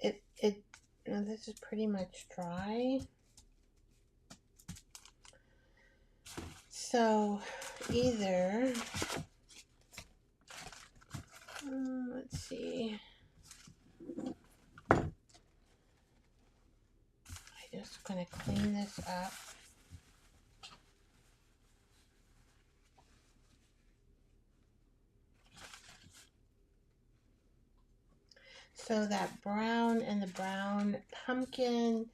this is pretty much dry. So either let's see. I'm just gonna clean this up. So that brown and the brown pumpkin,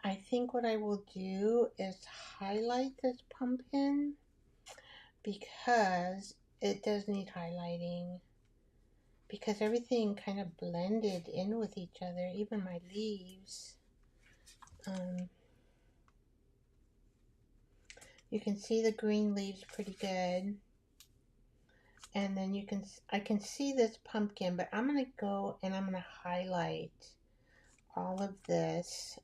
I think what I will do is highlight this pumpkin because it does need highlighting because everything kind of blended in with each other, even my leaves. You can see the green leaves pretty good. And then I can see this pumpkin, but I'm going to go and I'm going to highlight all of this.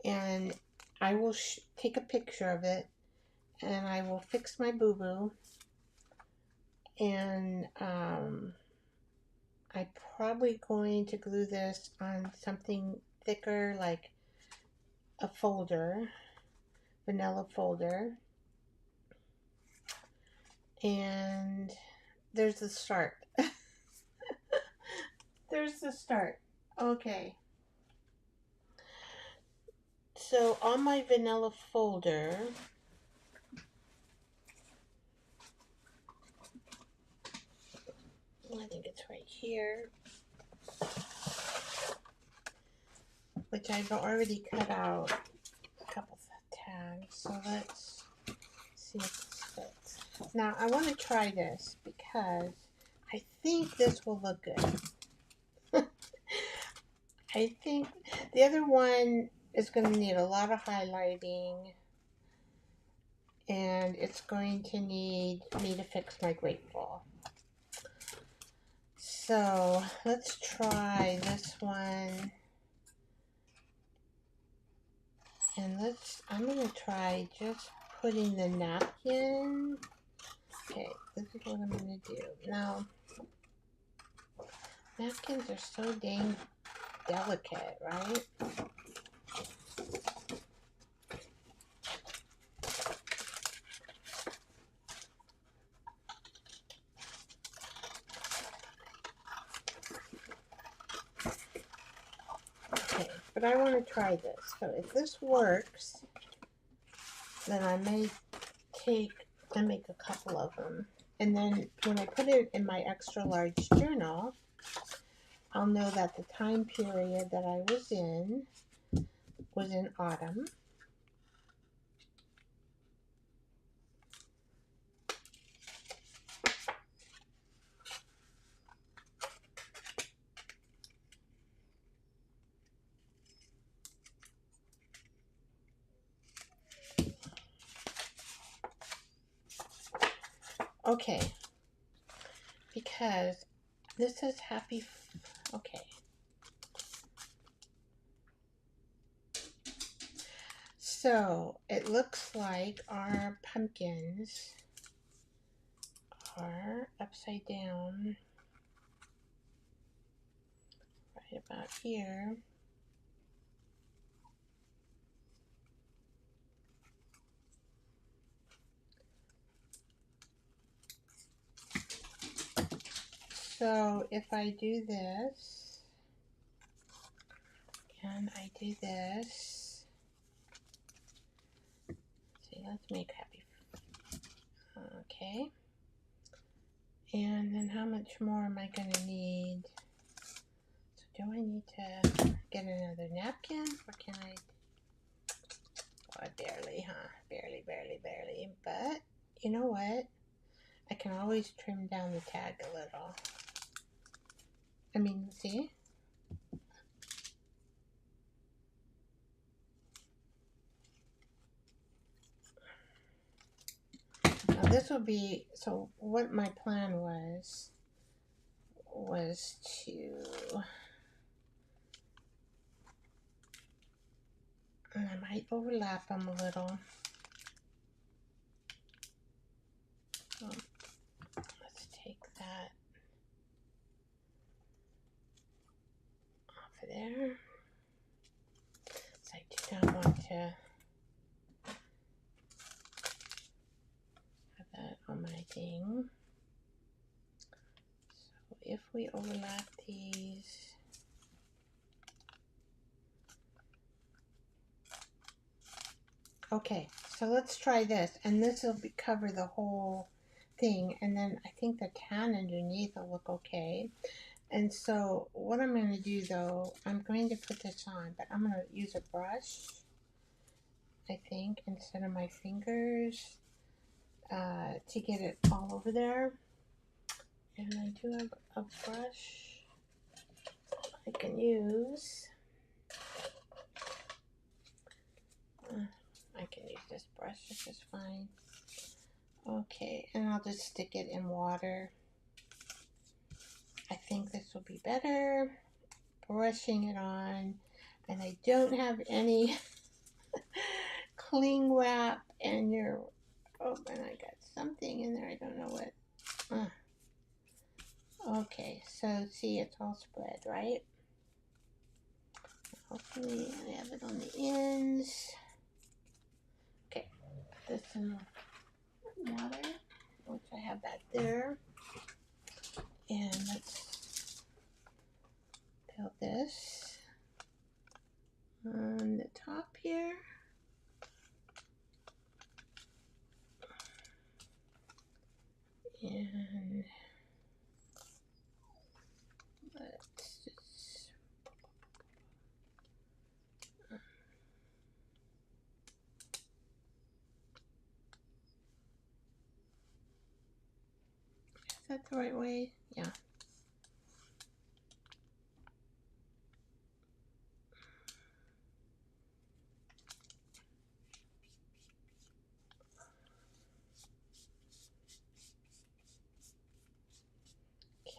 And I will take a picture of it and I will fix my boo-boo. And I'm probably going to glue this on something thicker like a folder, vanilla folder. And there's the start. There's the start. Okay. So on my vanilla folder, I think it's right here, which I've already cut out a couple of tags. So let's see if this fits. Now I want to try this because I think this will look good. I think the other one is going to need a lot of highlighting, and it's going to need me to fix my grateful. So let's try this one. And I'm going to try just putting the napkin. Okay, this is what I'm going to do. Now, napkins are so dang delicate, right? Okay, but I want to try this. So if this works, then I may take and make a couple of them. And then when I put it in my extra large journal, I'll know that the time period that I was in autumn. Okay, because this says okay. So it looks like our pumpkins are upside down right about here. So if I do this, and I do this, see, let's make happy. Okay. And then how much more am I going to need? So do I need to get another napkin, or can I? Oh, barely, huh? Barely. But you know what? I can always trim down the tag a little. I mean, see? Now this will be, so what my plan was to, and I might overlap them a little. Let's take that off of there. So I do not want to have that on my thing. So if we overlap these, okay, so let's try this, and this will cover the whole thing, and then I think the tan underneath will look okay. And so what I'm going to do though, I'm going to put this on, but I'm going to use a brush, I think, instead of my fingers, to get it all over there. And I do have a brush I can use. I can use this brush, this is fine. Okay, and I'll just stick it in water. I think this will be better. Brushing it on, and I don't have any cling wrap, and oh, and I got something in there, I don't know what. Okay, so see, it's all spread, right? Hopefully I have it on the ends. Okay, put this in the water, which I have that there. And let's this on the top here. And let's just is that the right way? Yeah.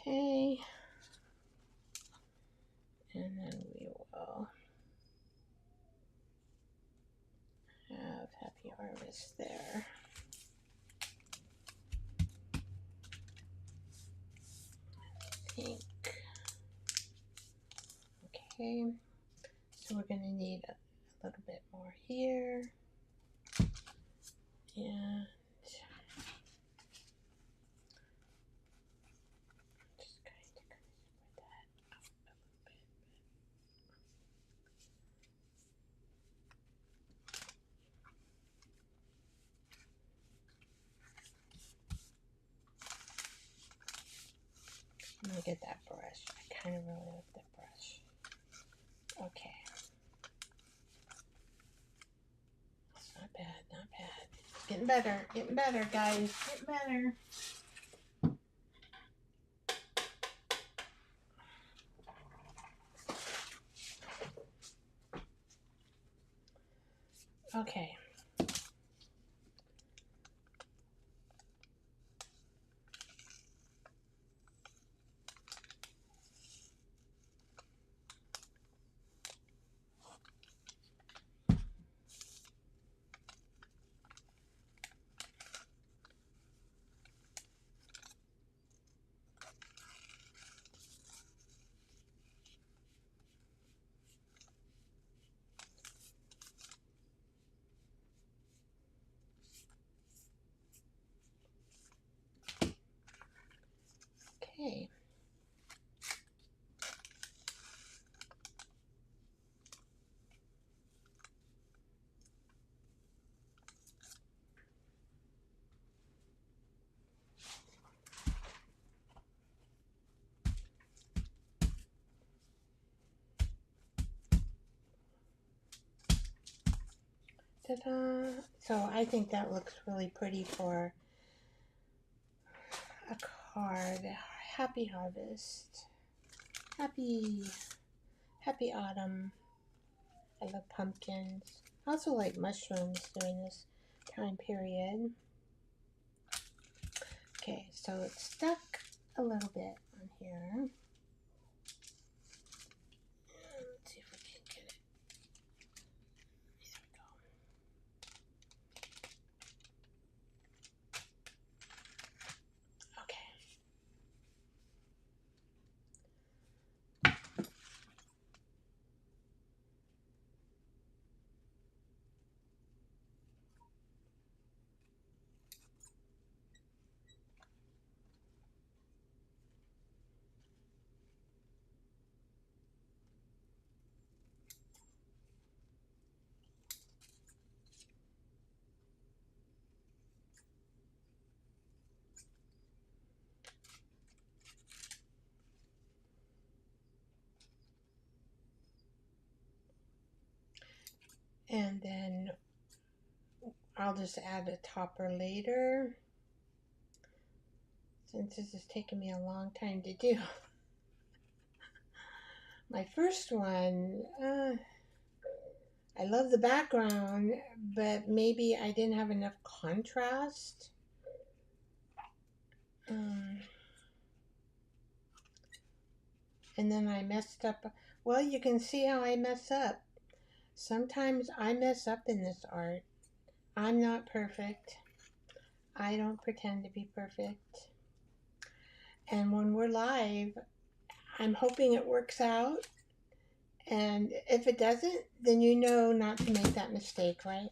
Okay. And then we will have Happy Harvest there. Pink. Okay. So we're going to need a little bit more here. And just kind of spread that out a little bit. I'm going to get that brush. I kind of really like that brush. Okay. Not bad, not bad. Getting better, guys. Getting better. Okay. Okay. Ta-da! So I think that looks really pretty for a card. Happy harvest. Happy autumn. I love pumpkins. I also like mushrooms during this time period. Okay, so it's stuck a little bit on here. Let's see if we can get it. There we go. Okay. And then I'll just add a topper later, since this is taking me a long time to do. My first one, I love the background, but maybe I didn't have enough contrast. And then I messed up. Well, you can see how I mess up. Sometimes I mess up in this art. I'm not perfect. I don't pretend to be perfect. And when we're live, I'm hoping it works out. And if it doesn't, then you know not to make that mistake, right?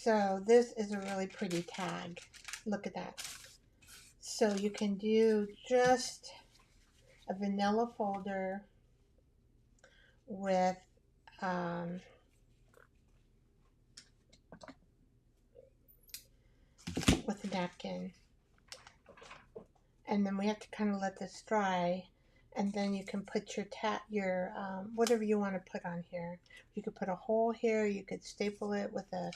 So this is a really pretty tag. Look at that. So you can do just a vanilla folder with a napkin. And then we have to kind of let this dry, and then you can put your whatever you want to put on here. You could put a hole here. You could staple it with a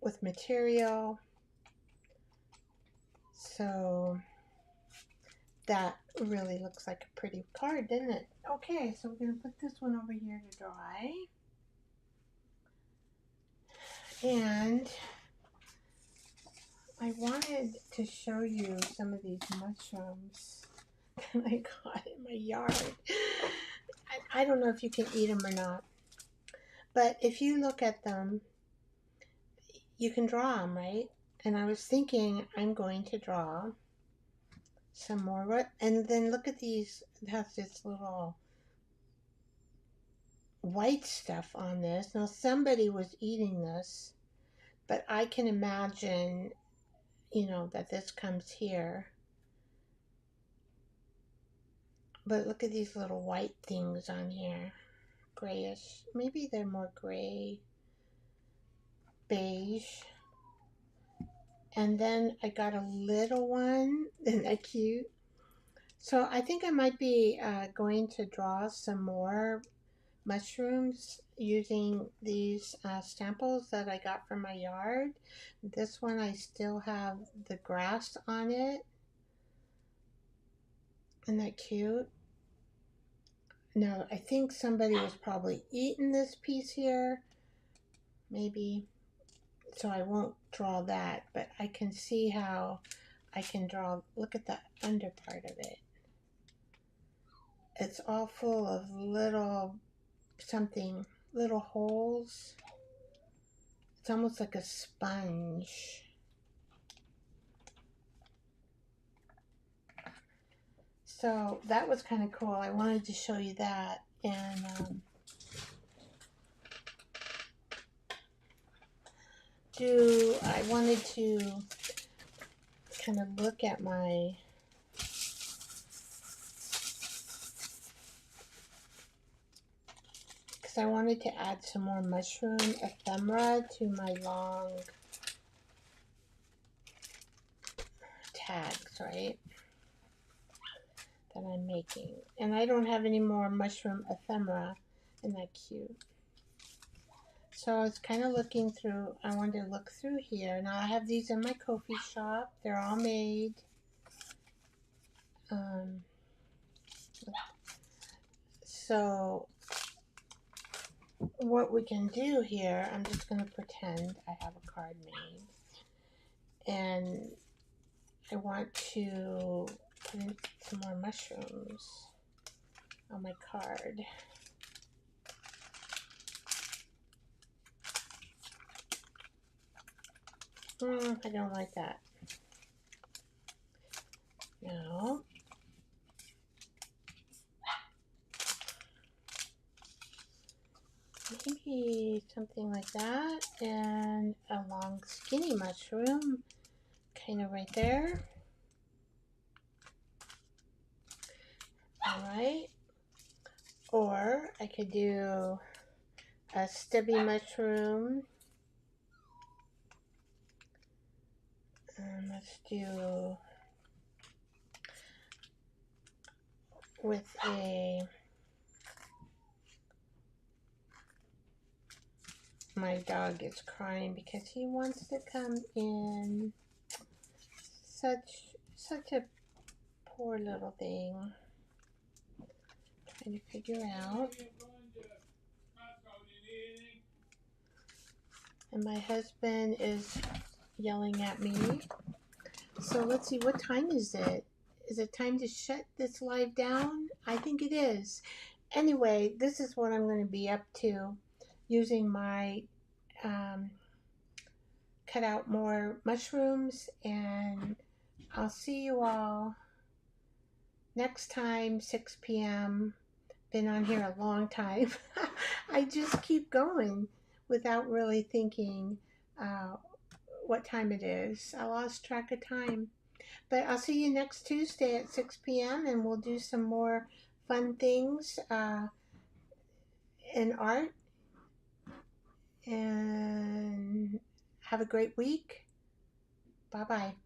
with material. So that really looks like a pretty card, doesn't it? Okay, so we're gonna put this one over here to dry, and I wanted to show you some of these mushrooms that I got in my yard. I don't know if you can eat them or not, but if you look at them, you can draw them, right? And I was thinking I'm going to draw some more. And then look at these. It has this little white stuff on this. Now somebody was eating this, but I can imagine, you know, that this comes here. But look at these little white things on here. Grayish. Maybe they're more gray, beige. And then I got a little one. Isn't that cute? So I think I might be going to draw some more mushrooms using these samples that I got from my yard. This one I still have the grass on it. Isn't that cute? Now I think somebody was probably eating this piece here. Maybe. So I won't draw that, but I can see how I can draw. Look at the under part of it. It's all full of little little holes. It's almost like a sponge. So that was kind of cool. I wanted to show you that. And I wanted to kind of look at my because I wanted to add some more mushroom ephemera to my long tags, right, that I'm making. And I don't have any more mushroom ephemera. Isn't that cute? So I was kind of looking through, I wanted to look through here. Now I have these in my coffee shop. They're all made. So what we can do here, I'm just going to pretend I have a card made. And I want to put in some more mushrooms on my card. I don't like that. No. Maybe something like that. And a long skinny mushroom kind of right there. Alright. Or I could do a stubby mushroom. Let's do with my dog is crying because he wants to come in. Such a poor little thing. Trying to figure out. And my husband is yelling at me. So let's see, what time is it? Is it time to shut this live down? I think it is. Anyway, this is what I'm going to be up to, using my cut out more mushrooms, and I'll see you all next time, 6 p.m. Been on here a long time. I just keep going. without really thinking uh, what time it is. I lost track of time. But I'll see you next Tuesday at 6 p.m. and we'll do some more fun things in art. And have a great week. Bye bye.